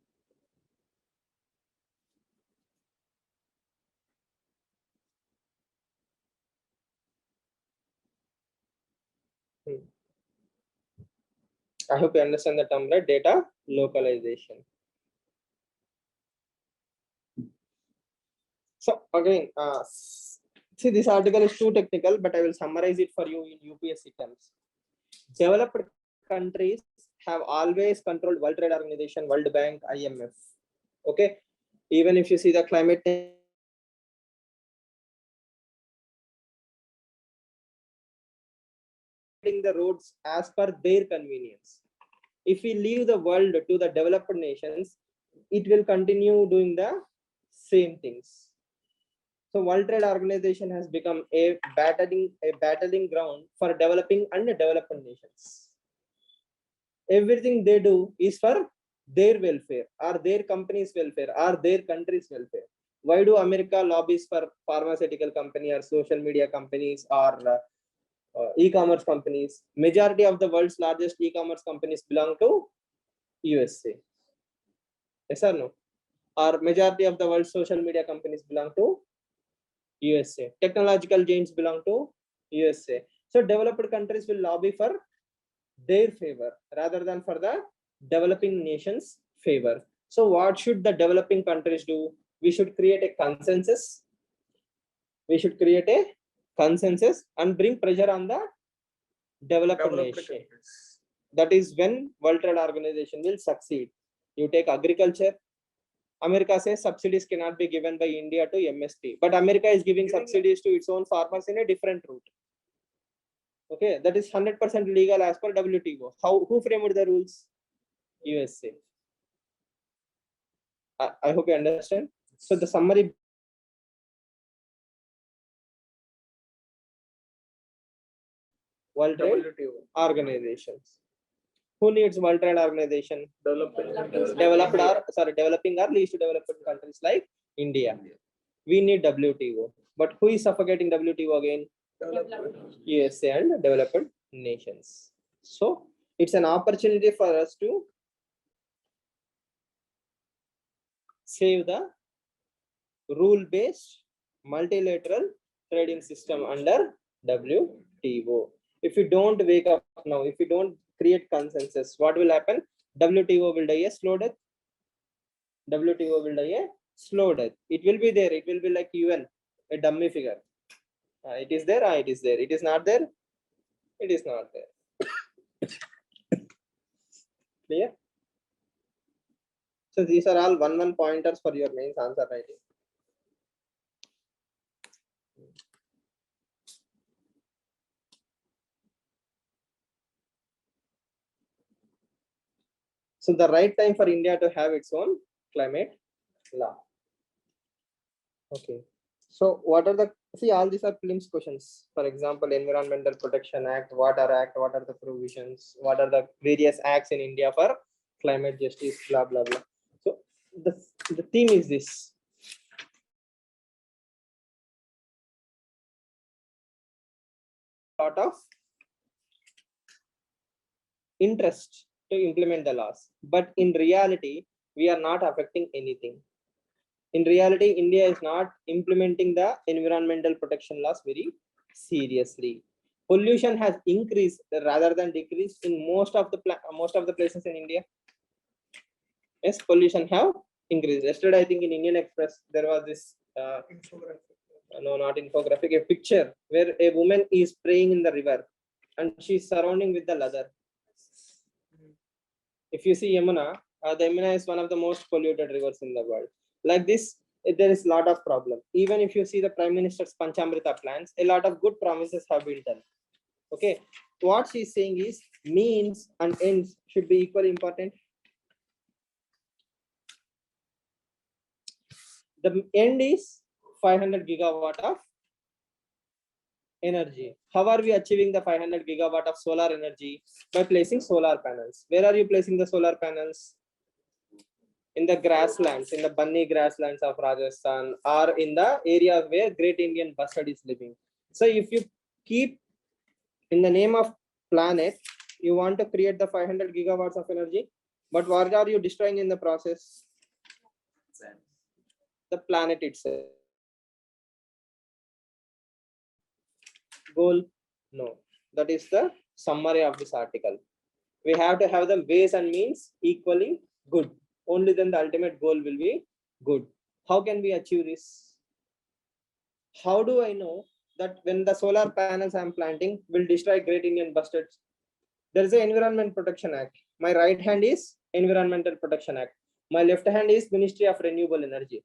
I hope you understand the term, right? Data localization. So again, see, this article is too technical, but I will summarize it for you in UPSC terms. Developed countries have always controlled World Trade Organization, World Bank, IMF. Okay, even if you see the climate the roads as per their convenience. If we leave the world to the developed nations, it will continue doing the same things. So World Trade Organization has become a battling ground for developing and developed nations. Everything they do is for their welfare, or their company's welfare, or their country's welfare. Why do America lobbies for pharmaceutical company or social media companies or e-commerce companies? Majority of the world's largest e-commerce companies belong to USA. Yes or no? Or majority of the world's social media companies belong to USA. Technological giants belong to USA. So developed countries will lobby for their favor rather than for the developing nations' favor. So what should the developing countries do? We should create a consensus. We should create a consensus and bring pressure on the developed nation. countries. That is when World Trade Organization will succeed. You take agriculture. America says subsidies cannot be given by India to MSP, but America is giving subsidies to its own farmers in a different route. Okay, that is 100% legal as per WTO. Who framed the rules? USA. I hope you understand. So the summary. World Trade WTO. Organizations. Who needs World Trade Organization? Developing or least developed countries like India. We need WTO. But who is suffocating WTO again? USA and developed nations. So it's an opportunity for us to save the rule-based multilateral trading system under WTO. If you don't wake up now, if you don't create consensus, what will happen? WTO will die a slow death. WTO will die a slow death. It will be there. It will be like UN, a dummy figure. It is there. It is there. It is not there. It is not there. Clear? So these are all one pointers for your mains answer writing. So the right time for India to have its own climate law. Okay. So what are the, see, all these are prelims questions. For example, Environmental Protection Act, Water Act, what are the provisions? What are the various acts in India for climate justice, blah, blah, blah. So the theme is this. Lot of interest to implement the laws, but in reality, we are not affecting anything. In reality, India is not implementing the environmental protection laws very seriously. Pollution has increased rather than decreased in most of the places in India. Yes, pollution have increased. Yesterday, I think in Indian Express there was this no, not infographic, a picture where a woman is praying in the river and she's surrounding with the leather. If you see Yamuna, the Yamuna is one of the most polluted rivers in the world. Like this, there is a lot of problem. Even if you see the Prime Minister's Panchamrita plans, a lot of good promises have been done. Okay, what she's saying is means and ends should be equally important. The end is 500 gigawatt of energy. How are we achieving the 500 gigawatt of solar energy? By placing solar panels. Where are you placing the solar panels? In the grasslands, in the bunny grasslands of Rajasthan, or in the area where Great Indian Bustard is living. So if you keep in the name of planet, you want to create the 500 gigawatts of energy, but what are you destroying in the process? The planet itself. Goal? No. That is the summary of this article. We have to have the ways and means equally good. Only then the ultimate goal will be good. How can we achieve this? How do I know that when the solar panels I am planting will destroy Great Indian Bustards? There is an Environment Protection Act. My right hand is Environmental Protection Act. My left hand is Ministry of Renewable Energy.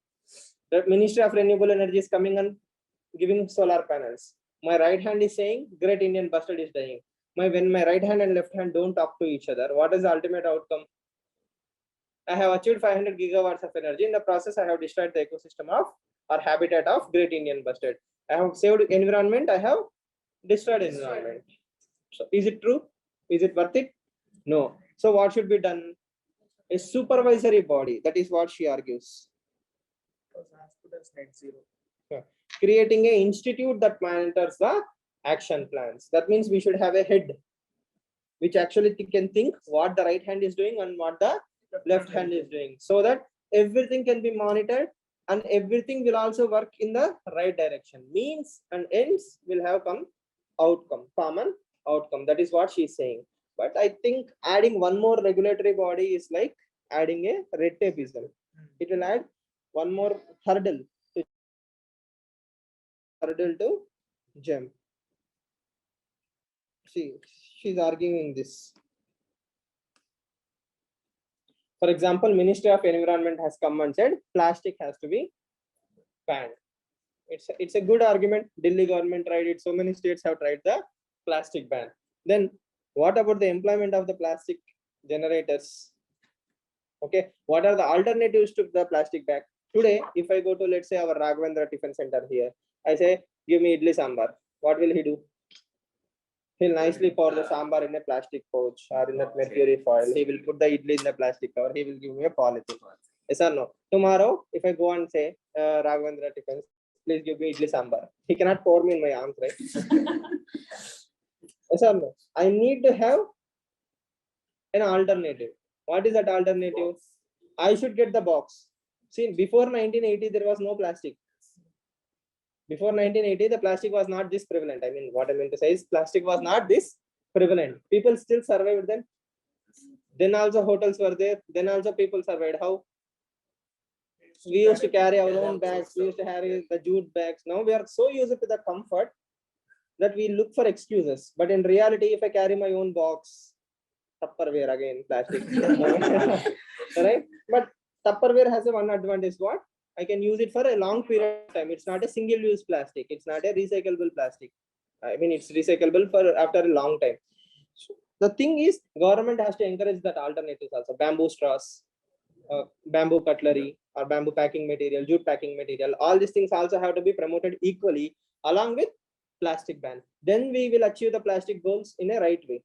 The Ministry of Renewable Energy is coming and giving solar panels. My right hand is saying Great Indian Bustard is dying. When my right hand and left hand don't talk to each other, what is the ultimate outcome? I have achieved 500 gigawatts of energy. In the process, I have destroyed the ecosystem of or habitat of Great Indian Bustard. I have saved environment. I have destroyed environment. So is it true? Is it worth it? No. So what should be done? A supervisory body. That is what she argues. Creating an institute that monitors the action plans. That means we should have a head which actually can think what the right hand is doing and what the left hand is doing, so that everything can be monitored and everything will also work in the right direction. Means and ends will have common outcome. That is what she's saying. But I think adding one more regulatory body is like adding a red tapeism. It will add one more hurdle to jump. See, she's arguing this. For example, Ministry of Environment has come and said plastic has to be banned. It's a good argument. Delhi government tried it. So many states have tried the plastic ban. Then what about the employment of the plastic generators? Okay, what are the alternatives to the plastic bag? Today, if I go to, let's say, our Raghavendra Tiffin Center here, I say, give me idli sambar. What will he do? He'll nicely pour the sambar in a plastic pouch or in a mercury foil. He will put the idli in the plastic cover. He will give me a polythene. Yes or no? Tomorrow, if I go and say, Raghavendra Tiffin, please give me idli sambar. He cannot pour me in my arms, right? Yes or no? I need to have an alternative. What is that alternative? I should get the box. See, before 1980, there was no plastic. Before 1980, the plastic was not this prevalent. I mean, what I mean to say is plastic was not this prevalent. People still survived then. Then also hotels were there. Then also people survived. How? We used to carry our own bags. We used to carry the jute bags. Now we are so used to the comfort that we look for excuses. But in reality, if I carry my own box, Tupperware again, plastic. Right? But Tupperware has a one advantage. What? I can use it for a long period of time. It's not a single-use plastic. It's not a recyclable plastic. I mean, it's recyclable for after a long time. So the thing is, government has to encourage that alternatives also. Bamboo straws, bamboo cutlery, or bamboo packing material, jute packing material. All these things also have to be promoted equally along with plastic ban. Then we will achieve the plastic goals in a right way.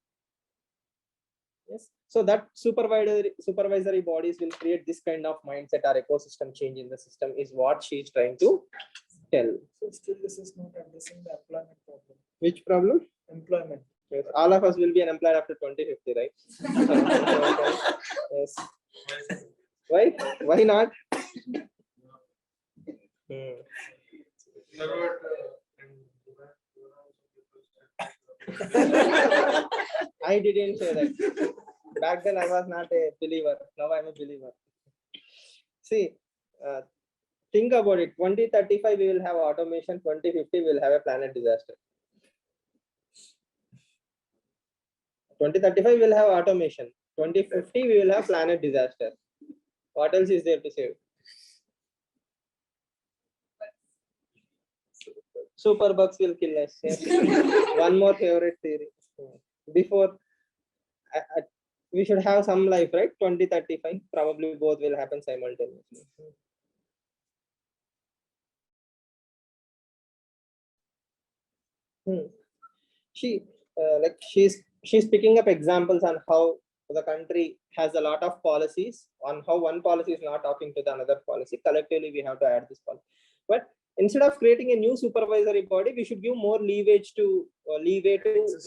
Yes. So that supervisory bodies will create this kind of mindset or ecosystem change in the system is what she is trying to tell. So still this is not addressing the employment problem. Which problem? Employment. Yes. All of us will be unemployed after 2050, right? Yes. Why? Why not? I didn't say that. Back then I was not a believer. Now I'm a believer. See, think about it. 2035 we will have automation. 2050 we will have a planet disaster. 2035 we will have automation. 2050 we will have planet disaster. What else is there to save? Superbugs will kill us. Yes. One more favorite theory. Before we should have some life, right? 2035, probably both will happen simultaneously. She she's picking up examples on how the country has a lot of policies, on how one policy is not talking to the another policy. Collectively, we have to add this policy. But instead of creating a new supervisory body, we should give more leeway to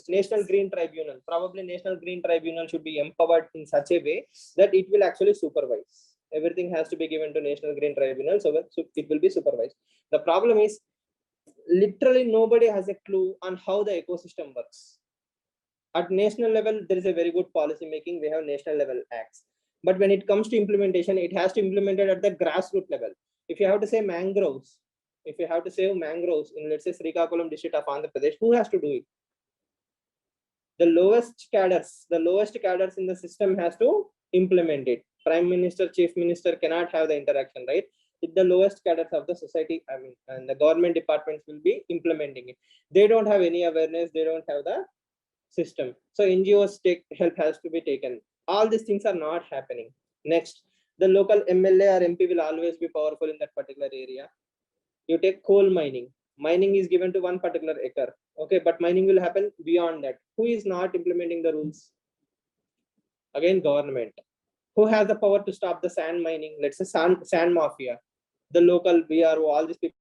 National Green Tribunal. Probably National Green Tribunal should be empowered in such a way that it will actually supervise. Everything has to be given to National Green Tribunal, so it will be supervised. The problem is literally nobody has a clue on how the ecosystem works. At national level, there is a very good policy making. We have national level acts. But when it comes to implementation, it has to be implemented at the grassroots level. If you have to say mangroves, if you have to save mangroves in, let's say, Srikakulam district of Andhra Pradesh, who has to do it? The lowest cadres in the system has to implement it. Prime Minister, Chief Minister cannot have the interaction, right? With the lowest cadres of the society, and the government departments will be implementing it. They don't have any awareness. They don't have the system. So NGOs help has to be taken. All these things are not happening. Next, the local MLA or MP will always be powerful in that particular area. You take coal mining. Mining is given to one particular acre. Okay, but mining will happen beyond that. Who is not implementing the rules? Again, government. Who has the power to stop the sand mining? Let's say sand mafia. The local BRO, all these people.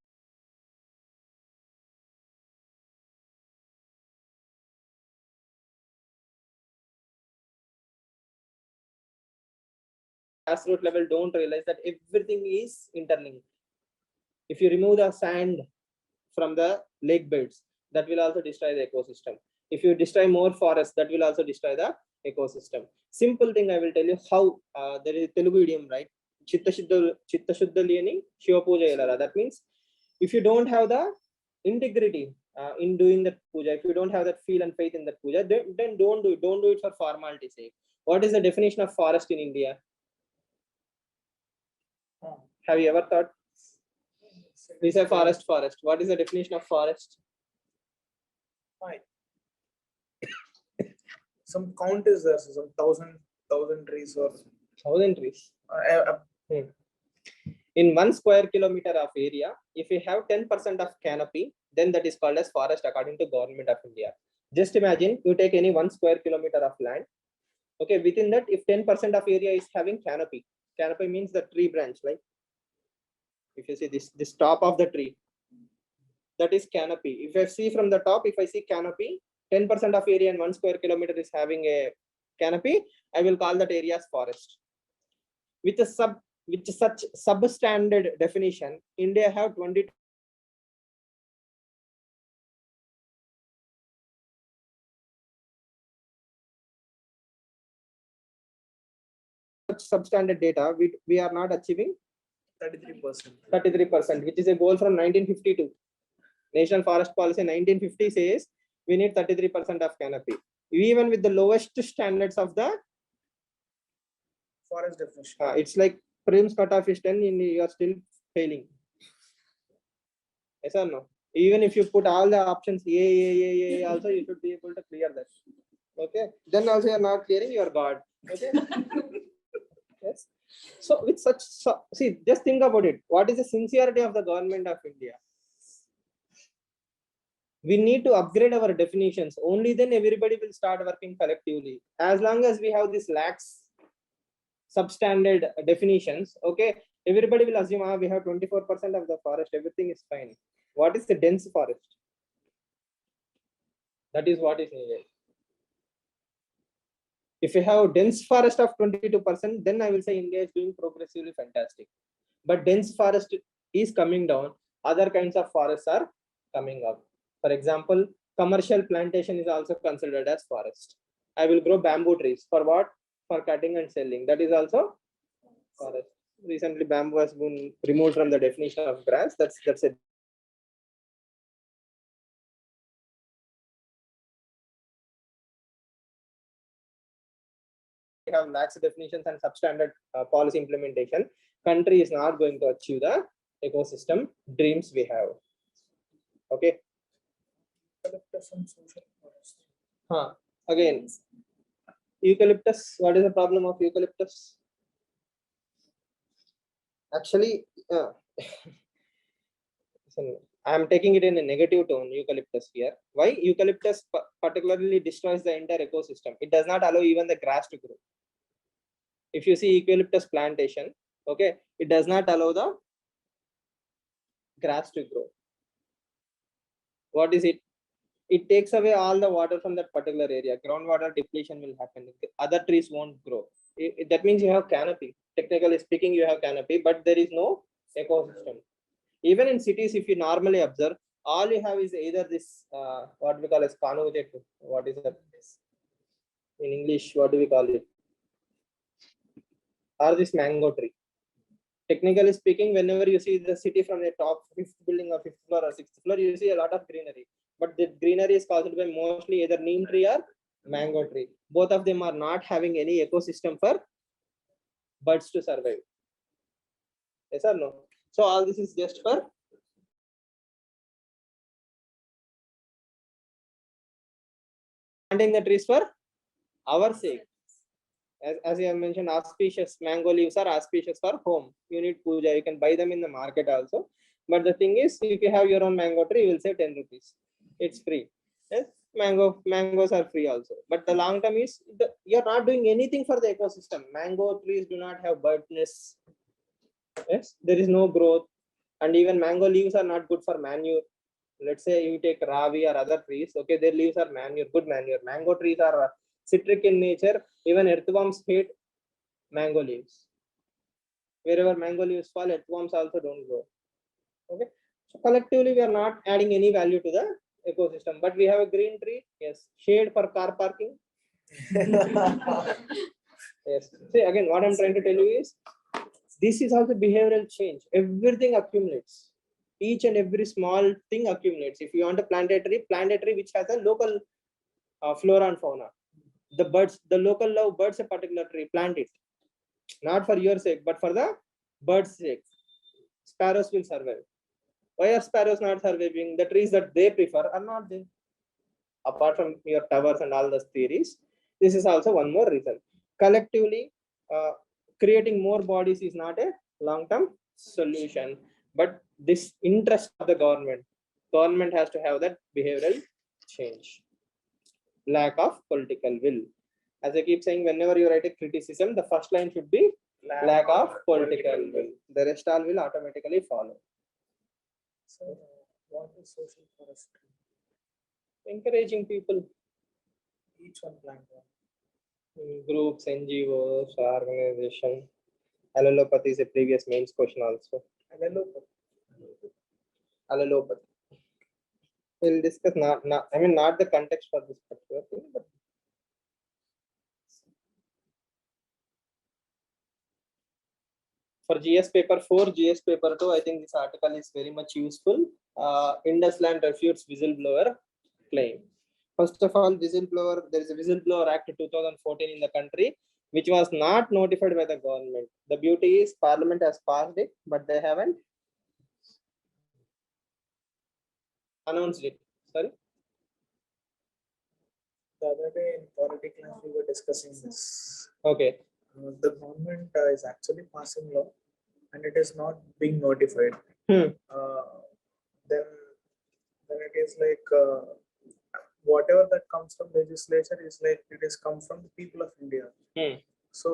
Grassroots level don't realize that everything is interlinked. If you remove the sand from the lake beds, that will also destroy the ecosystem. If you destroy more forests, that will also destroy the ecosystem. Simple thing I will tell you how there is a Telugu idiom, right? Chitta Shuddha Liyani Shiva Puja Elara. That means if you don't have the integrity in doing that puja, if you don't have that feel and faith in that puja, then don't do it. Don't do it for formality's sake. What is the definition of forest in India? Have you ever thought? We say forest. What is the definition of forest? Fine. Some count is there, so some thousand trees or 1,000 trees. uh, In 1 square kilometer of area, if we have 10% of canopy, then that is called as forest according to Government of India. Just imagine you take any 1 square kilometer of land. Okay, within that, if 10% of area is having canopy means the tree branch, like if you see this top of the tree, that is canopy. If I see from the top, if I see canopy, 10% of area in 1 square kilometer is having a canopy, I will call that area as forest. With such substandard definition, India have 20 substandard data. We are not achieving 33%, which is a goal from 1952. National Forest Policy 1950 says we need 33% of canopy. Even with the lowest standards of the forest definition. It's like Prim's cutoff is 10, you are still failing. Yes or no? Even if you put all the options A, also you should be able to clear that. Okay. Then also you are not clearing, you are God. Okay. Yes. So with such, see, just think about it. What is the sincerity of the Government of India? We need to upgrade our definitions. Only then everybody will start working collectively. As long as we have this lax substandard definitions, okay, everybody will assume we have 24% of the forest, everything is fine. What is the dense forest? That is what is needed. If you have dense forest of 22%, then I will say India is doing progressively fantastic. But dense forest is coming down. Other kinds of forests are coming up. For example, commercial plantation is also considered as forest. I will grow bamboo trees. For what? For cutting and selling. That is also forest. Recently, bamboo has been removed from the definition of grass. That's it. we have lax definitions and substandard policy implementation, country is not going to achieve the ecosystem dreams we have. Okay. Eucalyptus and social forest. Again, eucalyptus. What is the problem of eucalyptus? Actually, I am taking it in a negative tone, eucalyptus here. Why? Eucalyptus particularly destroys the entire ecosystem. It does not allow even the grass to grow. If you see eucalyptus plantation, okay, it does not allow the grass to grow. What is it? It takes away all the water from that particular area. Groundwater depletion will happen. Other trees won't grow. That means you have canopy. Technically speaking, you have canopy, but there is no ecosystem. Even in cities, if you normally observe, all you have is either this what we call as kanu jettu. What is that in English? What do we call it? Or this mango tree. Technically speaking, whenever you see the city from the top 5th building or 5th floor or 6th floor, you see a lot of greenery. But the greenery is caused by mostly either neem tree or mango tree. Both of them are not having any ecosystem for birds to survive. Yes or no? So all this is just for planting the trees for our sake. As I have mentioned, auspicious mango leaves are auspicious for home. You need puja. You can buy them in the market also. But the thing is, if you have your own mango tree, you will save 10 rupees. It's free. Yes, mangoes are free also. But the long term is you're not doing anything for the ecosystem. Mango trees do not have birdness. Yes, there is no growth, and even mango leaves are not good for manure. Let's say you take ravi or other trees. Okay, their leaves are manure, good manure. Mango trees are citric in nature. Even earthworms hate mango leaves. Wherever mango leaves fall, earthworms also don't grow. Okay, so collectively we are not adding any value to the ecosystem, but we have a green tree. Yes, shade for car parking. Yes. See, again, what I'm trying to tell you is this is also behavioral change. Everything accumulates. Each and every small thing accumulates. If you want to plant a tree which has a local flora and fauna. The local love birds a particular tree, plant it. Not for your sake, but for the birds' sake. Sparrows will survive. Why are sparrows not surviving? The trees that they prefer are not there. Apart from your towers and all those theories, this is also one more reason. Collectively, creating more bodies is not a long-term solution, but this interest of the government has to have that behavioral change. Lack of political will. As I keep saying, whenever you write a criticism, the first line should be lack of political will. The rest all will automatically follow. So, what is social forestry? Encouraging people, Each one plant one. groups, NGOs, organization. Allelopathy is a previous mains question also. Allelopathy. We'll discuss not the context for this particular thing, but for GS paper 4, GS paper 2, I think this article is very much useful. Indusland refutes whistleblower claim. First of all, whistleblower, there is a Whistleblower Act 2014 in the country, which was not notified by the government. The beauty is Parliament has passed it, but they haven't announced it. Sorry. The other day in politics class we were discussing this. Okay. The government is actually passing law, and it is not being notified. Hmm. Then it is like whatever that comes from legislature is like it is come from the people of India. Hmm. So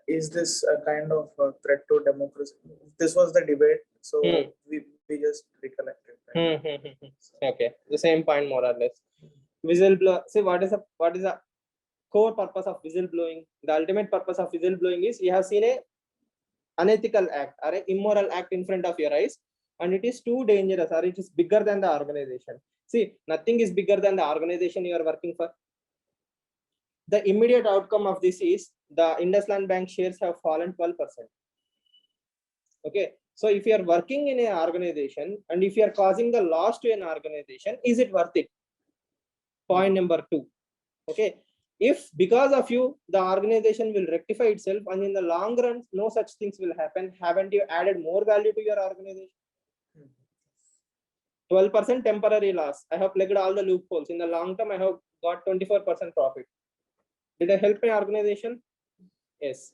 is this a kind of threat to democracy? This was the debate, so we just recollected. Right? Okay, the same point more or less. Whistleblower. See, what is the core purpose of whistleblowing? The ultimate purpose of whistleblowing is you have seen a unethical act or an immoral act in front of your eyes, and it is too dangerous, or it is bigger than the organization. See, nothing is bigger than the organization you are working for. The immediate outcome of this is the Indusland Bank shares have fallen 12%. Okay, so if you are working in an organization and if you are causing the loss to an organization, is it worth it? Point number 2. Okay, If because of you, the organization will rectify itself, and in the long run, no such things will happen. Haven't you added more value to your organization? 12% temporary loss. I have plugged all the loopholes. In the long term, I have got 24% profit. Did I help my organization? Yes.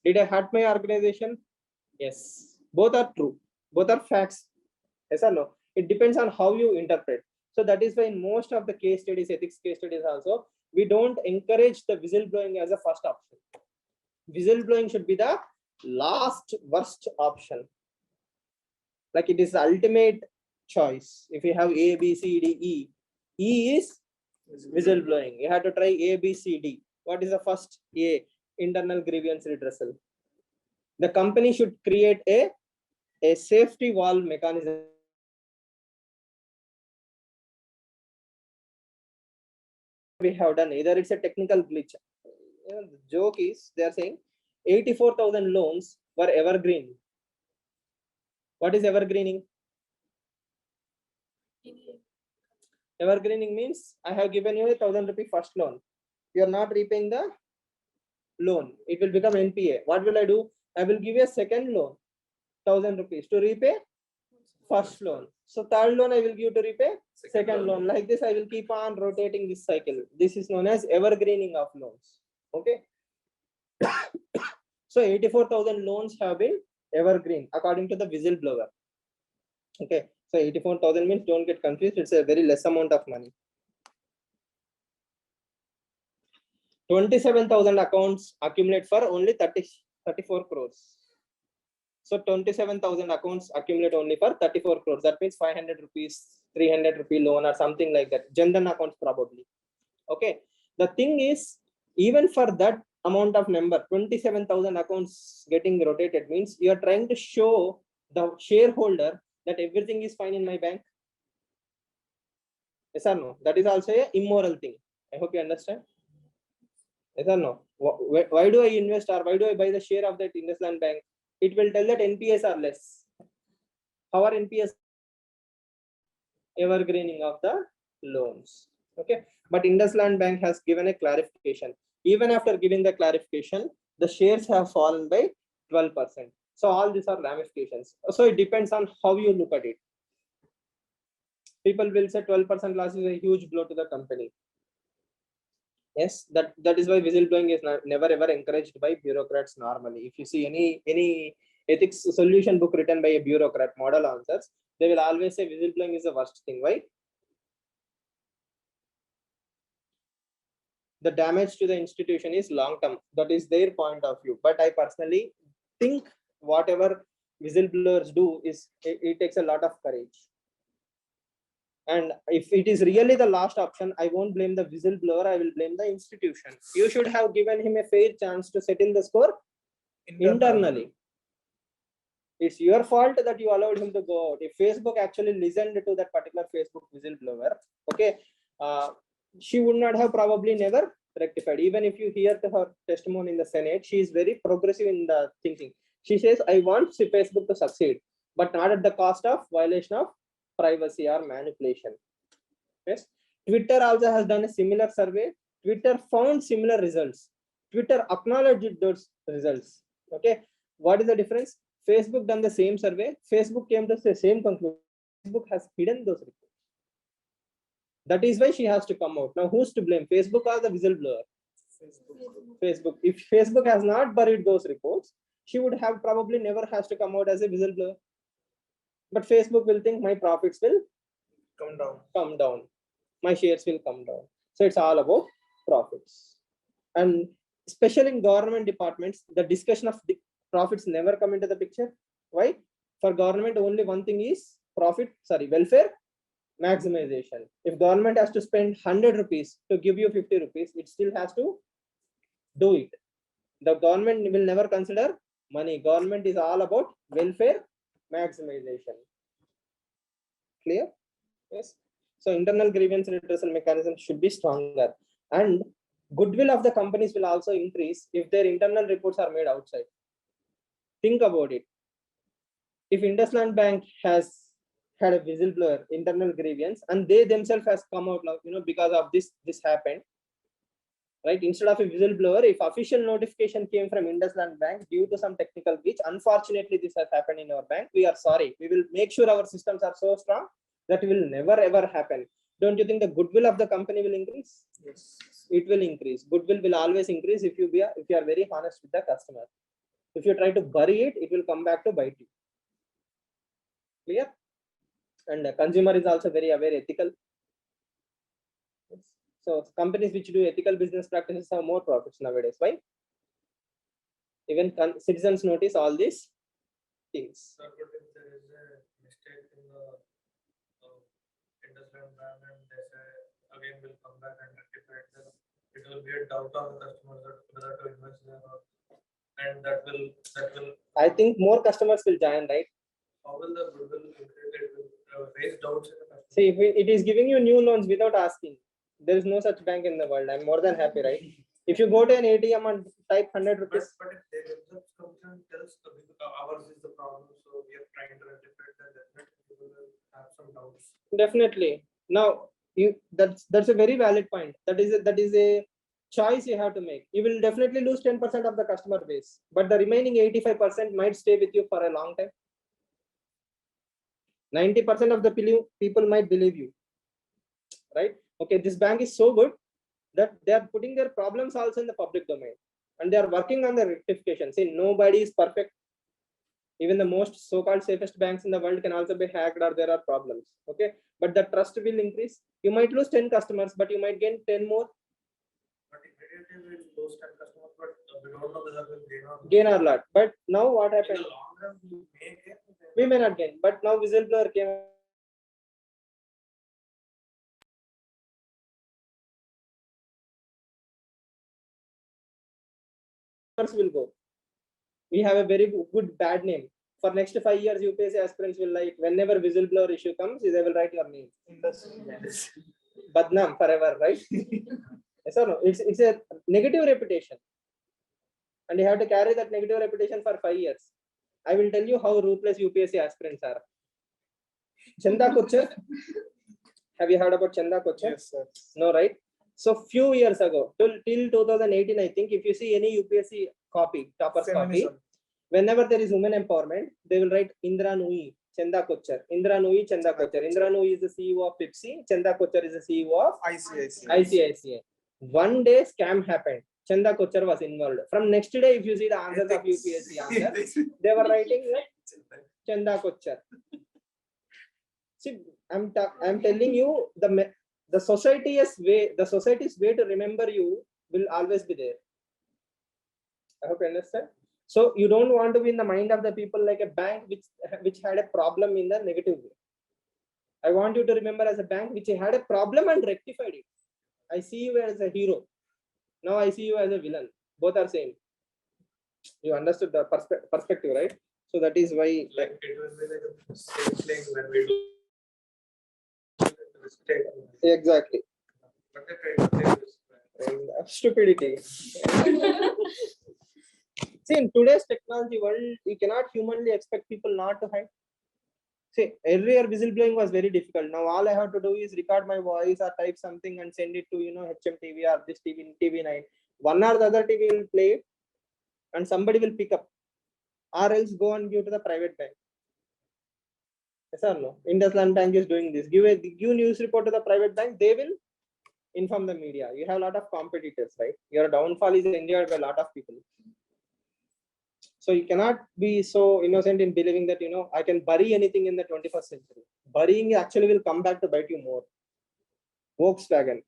Did I hurt my organization? Yes. Both are true. Both are facts. Yes or no? It depends on how you interpret. So that is why in most of the case studies, ethics case studies also, we don't encourage the whistleblowing as a first option. Whistleblowing should be the last worst option. Like it is the ultimate choice. If you have A, B, C, D, E, E is whistleblowing. You have to try A, B, C, D. What is the first? A, internal grievance redressal. The company should create a safety valve mechanism. We have done either it's a technical glitch. The joke is they are saying 84,000 loans were evergreen. What is evergreening? Evergreening means I have given you a 1,000 rupee first loan. You are not repaying the loan. It will become NPA. What will I do? I will give you a second loan, 1,000 rupees to repay first loan. So third loan I will give to repay second loan. Like this, I will keep on rotating this cycle. This is known as evergreening of loans. Okay. So 84,000 loans have been evergreen according to the whistleblower. Okay. So 84,000 means don't get confused. It's a very less amount of money. 27,000 accounts accumulate for only 34 crores. So 27,000 accounts accumulate only for 34 crores. That means 500 rupees, 300 rupee loan or something like that. Jan Dhan accounts probably. Okay. The thing is, even for that amount of number, 27,000 accounts getting rotated means you are trying to show the shareholder that everything is fine in my bank. Yes or no? That is also an immoral thing. I hope you understand. Yes or no? Why do I invest or why do I buy the share of that IndusLand Bank? It will tell that NPS are less. How are NPS? Evergreening of the loans. Okay. But IndusLand Bank has given a clarification. Even after giving the clarification, the shares have fallen by 12%. So all these are ramifications. So it depends on how you look at it. People will say 12% loss is a huge blow to the company. Yes, that is why whistleblowing is never ever encouraged by bureaucrats normally. If you see any ethics solution book written by a bureaucrat, model answers, they will always say whistleblowing is the worst thing. Why? The damage to the institution is long term. That is their point of view. But I personally think whatever whistleblowers do is it takes a lot of courage. And if it is really the last option, I won't blame the whistleblower. I will blame the institution. You should have given him a fair chance to settle the score internally. It's your fault that you allowed him to go out. If Facebook actually listened to that particular Facebook whistleblower, okay, she would not have probably never rectified. Even if you hear to her testimony in the Senate, she is very progressive in the thinking. She says, I want Facebook to succeed, but not at the cost of violation of privacy or manipulation. Yes. Twitter also has done a similar survey. Twitter found similar results. Twitter acknowledged those results. Okay. What is the difference? Facebook done the same survey. Facebook came to the same conclusion. Facebook has hidden those reports. That is why she has to come out. Now, who's to blame? Facebook or the whistleblower? Facebook. If Facebook has not buried those reports, she would have probably never has to come out as a whistleblower. But Facebook will think my profits will come down. My shares will come down. So it's all about profits. And especially in government departments, the discussion of profits never come into the picture. Why? For government, only one thing is welfare maximization. If government has to spend 100 rupees to give you 50 rupees, it still has to do it. The government will never consider money. Government is all about welfare maximization. Clear? Yes. So internal grievance redressal mechanism should be stronger, and goodwill of the companies will also increase if their internal reports are made outside. Think about it. If IndusLand Bank has had a whistleblower internal grievance and they themselves has come out, because of this happened, right? Instead of a whistleblower, if official notification came from IndusLand Bank due to some technical glitch, unfortunately this has happened in our bank, we are sorry. We will make sure our systems are so strong that will never ever happen. Don't you think the goodwill of the company will increase? Yes. It will increase. Goodwill will always increase if you are very honest with the customer. If you try to bury it, it will come back to bite you. Clear? And the consumer is also very aware, ethical. So companies which do ethical business practices have more profits nowadays. Why? Even citizens notice all these things. Sir, but if there is a mistake in the IndusLand brand and they say again will come back and rectify it, then it will be a doubt on the customers that whether to invest there or, and that will I think more customers will join, right? how will the goodwill increase? It will raise doubts in the customer. See, if it is giving you new loans without asking, there is no such bank in the world. I'm more than happy, right? If you go to an ATM and type 100 rupees, But if they themselves comes and tells ours is the problem, so we are trying to rectify it, then definitely people will have some doubts. definitely. Now, that's a very valid point. That is a choice you have to make. You will definitely lose 10% of the customer base, but the remaining 85% might stay with you for a long time. 90% of the people might believe you, right? Okay, this bank is so good that they are putting their problems also in the public domain and they are working on the rectification. See, nobody is perfect. Even the most so-called safest banks in the world can also be hacked or there are problems. Okay, but the trust will increase. You might lose 10 customers, but you might gain 10 more. But immediately we will lose 10 customers, but we don't know whether we'll gain or not. Gain or lot. But now what In happened? the long run, we may gain. We may not gain. But now whistleblower came. Will go. We have a very good bad name. For next 5 years, UPSC aspirants will like whenever whistleblower issue comes, they will write your name. Badnam forever, right? Yes or no? It's a negative reputation, and you have to carry that negative reputation for 5 years. I will tell you how ruthless UPSC aspirants are. Chanda Kochar, have you heard about Chanda Kochar? Yes, sir. No, right? So few years ago, till 2018, I think, if you see any UPSC copy, toppers copy, Feminism. whenever there is women empowerment, they will write Indra Nui, Chanda Kochar. Indra Nui, Chanda Kochar. Indra Nui is the CEO of Pepsi. Chanda Kochar is the CEO of ICICI. One day scam happened. Chanda Kochar was involved. From next day, if you see the answers of UPSC answers, they were writing Chanda Kochar. See, I'm telling you, the society's way to remember you will always be there. I hope you understand. So you don't want to be in the mind of the people like a bank which had a problem in the negative way. I want you to remember as a bank which had a problem and rectified it. I see you as a hero. Now I see you as a villain. Both are same. You understood the perspective, right? So that is why. Like it will be like a same thing when we do mistake. Exactly. But they try to say this. Stupidity. See, in today's technology world, you cannot humanly expect people not to hide. See, earlier whistleblowing was very difficult. Now all I have to do is record my voice or type something and send it to HMTV or this TV9. One or the other TV will play it, and somebody will pick up, or else go and give to the private bank. Yes or no? IndusLand Bank is doing this. Give news report to the private bank. They will inform the media. You have a lot of competitors, right? Your downfall is enjoyed by a lot of people. So you cannot be so innocent in believing that I can bury anything in the 21st century. Burying actually will come back to bite you more. Volkswagen.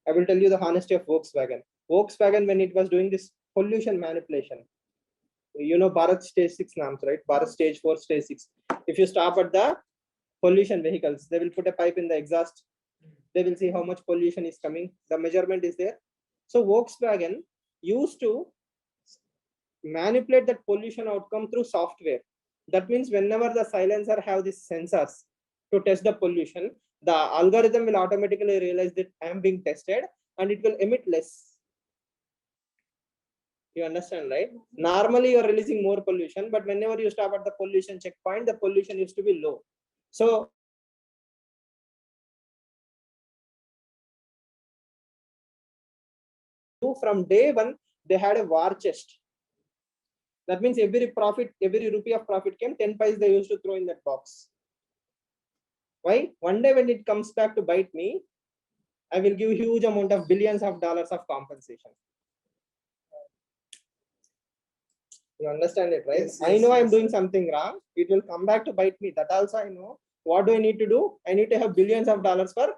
I will tell you the honesty of Volkswagen. Volkswagen, when it was doing this pollution manipulation, Bharat stage 6 norms, right? Bharat stage 4, stage 6. If you stop at the pollution vehicles, they will put a pipe in the exhaust. They will see how much pollution is coming. The measurement is there. So Volkswagen used to manipulate that pollution outcome through software. That means whenever the silencer have these sensors to test the pollution, the algorithm will automatically realize that I am being tested and it will emit less. You understand, right? Normally you are releasing more pollution, but whenever you stop at the pollution checkpoint, the pollution used to be low. So from day one, they had a war chest. That means every rupee of profit came, 10 pies they used to throw in that box. Why? One day when it comes back to bite me, I will give huge amount of billions of dollars of compensation. You understand it, right? Yes, I yes, know I'm yes, doing sir. something wrong. It will come back to bite me. That also I know. What do I need to do? I need to have billions of dollars for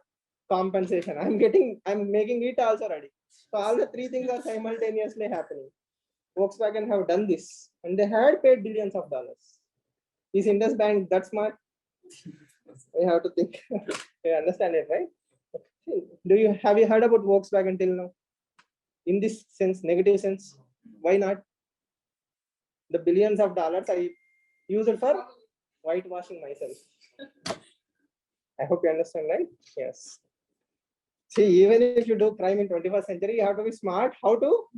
compensation. I'm making it also ready. So all the three things are simultaneously happening. Volkswagen have done this and they had paid billions of dollars. Is Indus Bank that smart? We have to think. You understand it, right? Have you heard about Volkswagen till now? In this sense, negative sense, why not? The billions of dollars I use it for whitewashing myself. I hope you understand, right? Yes. See, even if you do crime in 21st century, you have to be smart how to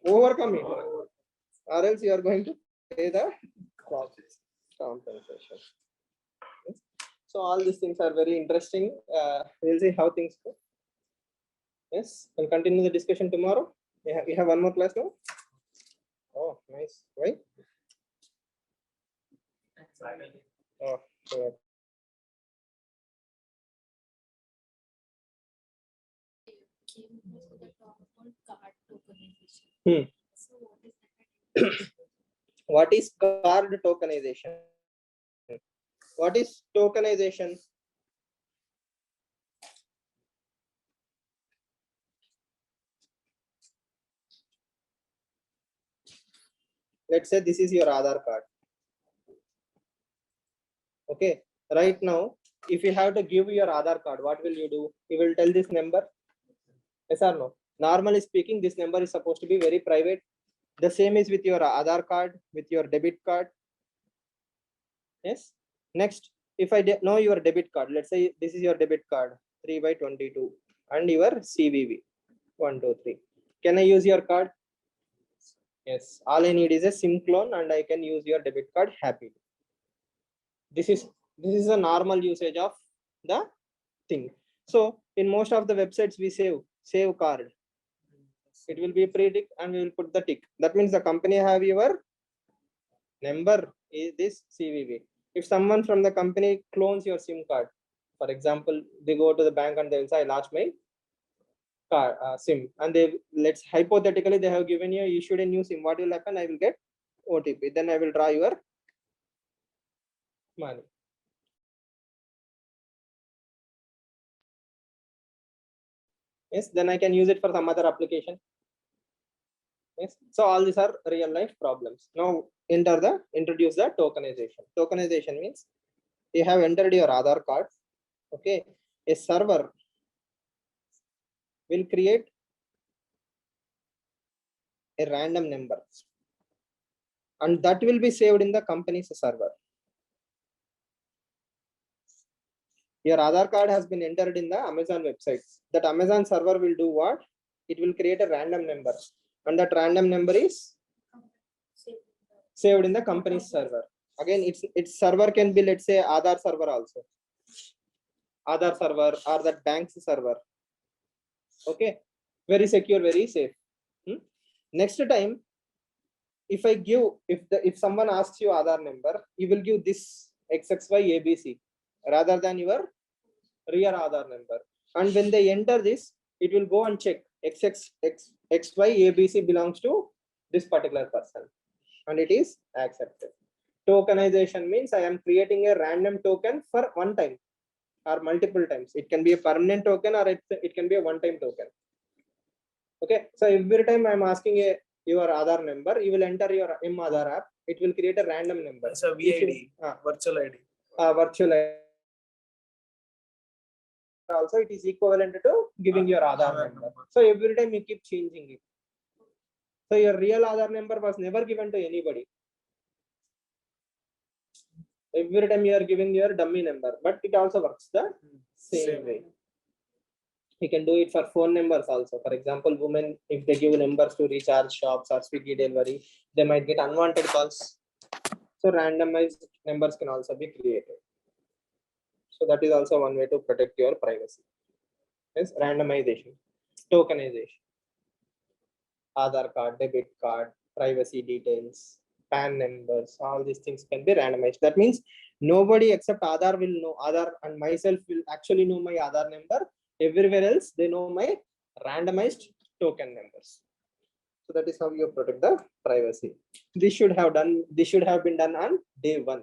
overcome it, or else you are going to pay the compensation. Yes. So all these things are very interesting. We'll see how things go. Yes, we'll continue the discussion tomorrow. We have one more class now. Oh, nice. Why? Oh, good. Came across with a term called card tokenization. Hmm. So what is that? What is card tokenization? What is tokenization? Let's say this is your Aadhaar card. Okay, right now, if you have to give your Aadhaar card, what will you do? You will tell this number? Yes or no? Normally speaking, this number is supposed to be very private. The same is with your Aadhaar card, with your debit card. Yes. Next, if I know your debit card, let's say this is your debit card 3/22 and your CVV 123. Can I use your card? Yes. All I need is a SIM clone and I can use your debit card happily. This is a normal usage of the thing. So in most of the websites we save card. It will be a pre-tick and we will put the tick. That means the company have your number is this CVV. If someone from the company clones your SIM card, for example, they go to the bank and they will say, I lost my card, SIM, and let's hypothetically they have given you issued a new SIM. What will happen? I will get OTP. Then I will draw your money. Yes, then I can use it for some other application. Yes, so all these are real life problems. Now introduce the tokenization. Tokenization means you have entered your Aadhaar card. Okay, a server will create a random number and that will be saved in the company's server. Your Aadhaar card has been entered in the Amazon website. That Amazon server will do what? It will create a random number and that random number is saved in the company's server. Again, its server can be, let's say, Aadhaar server also. Aadhaar server or that bank's server. Okay, very secure, very safe. Next time, if someone asks you Aadhaar number, you will give this XXY ABC rather than your real Aadhaar number. And when they enter this, it will go and check XY ABC belongs to this particular person, and it is accepted. Tokenization means I am creating a random token for one time or multiple times. It can be a permanent token or it can be a one-time token. Okay, so every time I'm asking your Aadhaar number, you will enter your mAadhaar app. It will create a random number. It's a VID, virtual ID. Virtual ID. Also, it is equivalent to giving your Aadhaar number. So every time you keep changing it. So your real Aadhaar number was never given to anybody. Every time you are giving your dummy number, but it also works the same way. You can do it for phone numbers also. For example, women, if they give numbers to recharge shops or Swiggy delivery, they might get unwanted calls. So randomized numbers can also be created. So that is also one way to protect your privacy. Yes, randomization, tokenization. Aadhaar card, debit card, privacy details, PAN numbers, all these things can be randomized. That means nobody except Aadhaar will know, Aadhaar and myself will actually know my Aadhaar number. Everywhere else, they know my randomized token numbers. So that is how you protect the privacy. This should have been done on day 1.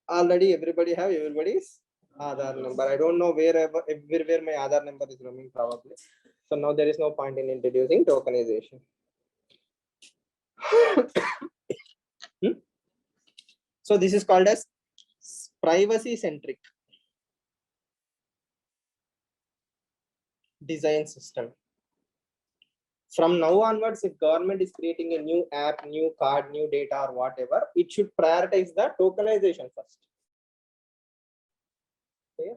Already everybody have everybody's Aadhaar number. I don't know everywhere my Aadhaar number is roaming probably. So now there is no point in introducing tokenization. So this is called as privacy centric design system. From now onwards, if government is creating a new app, new card, new data or whatever, it should prioritize the tokenization first. Okay.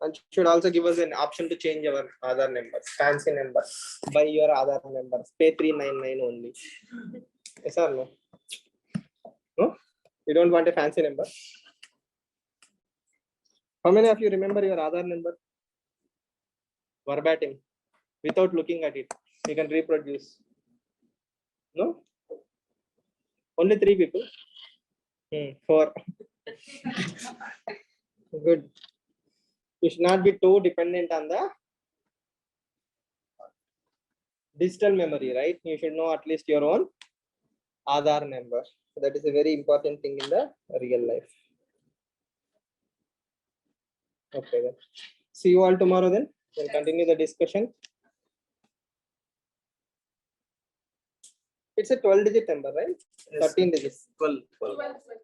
And should also give us an option to change our Aadhaar numbers, fancy number, buy your Aadhaar numbers, pay 399 only. Yes or no? No? You don't want a fancy number? How many of you remember your Aadhaar number? Verbatim, without looking at it. You can reproduce. No? Only 3 people? 4. Good. You should not be too dependent on the digital memory, right? You should know at least your own Aadhaar number. So that is a very important thing in the real life. Okay, then. See you all tomorrow then. We'll continue the discussion. It's a 12-digit number, right? Yes. 13 digits. 12. 12.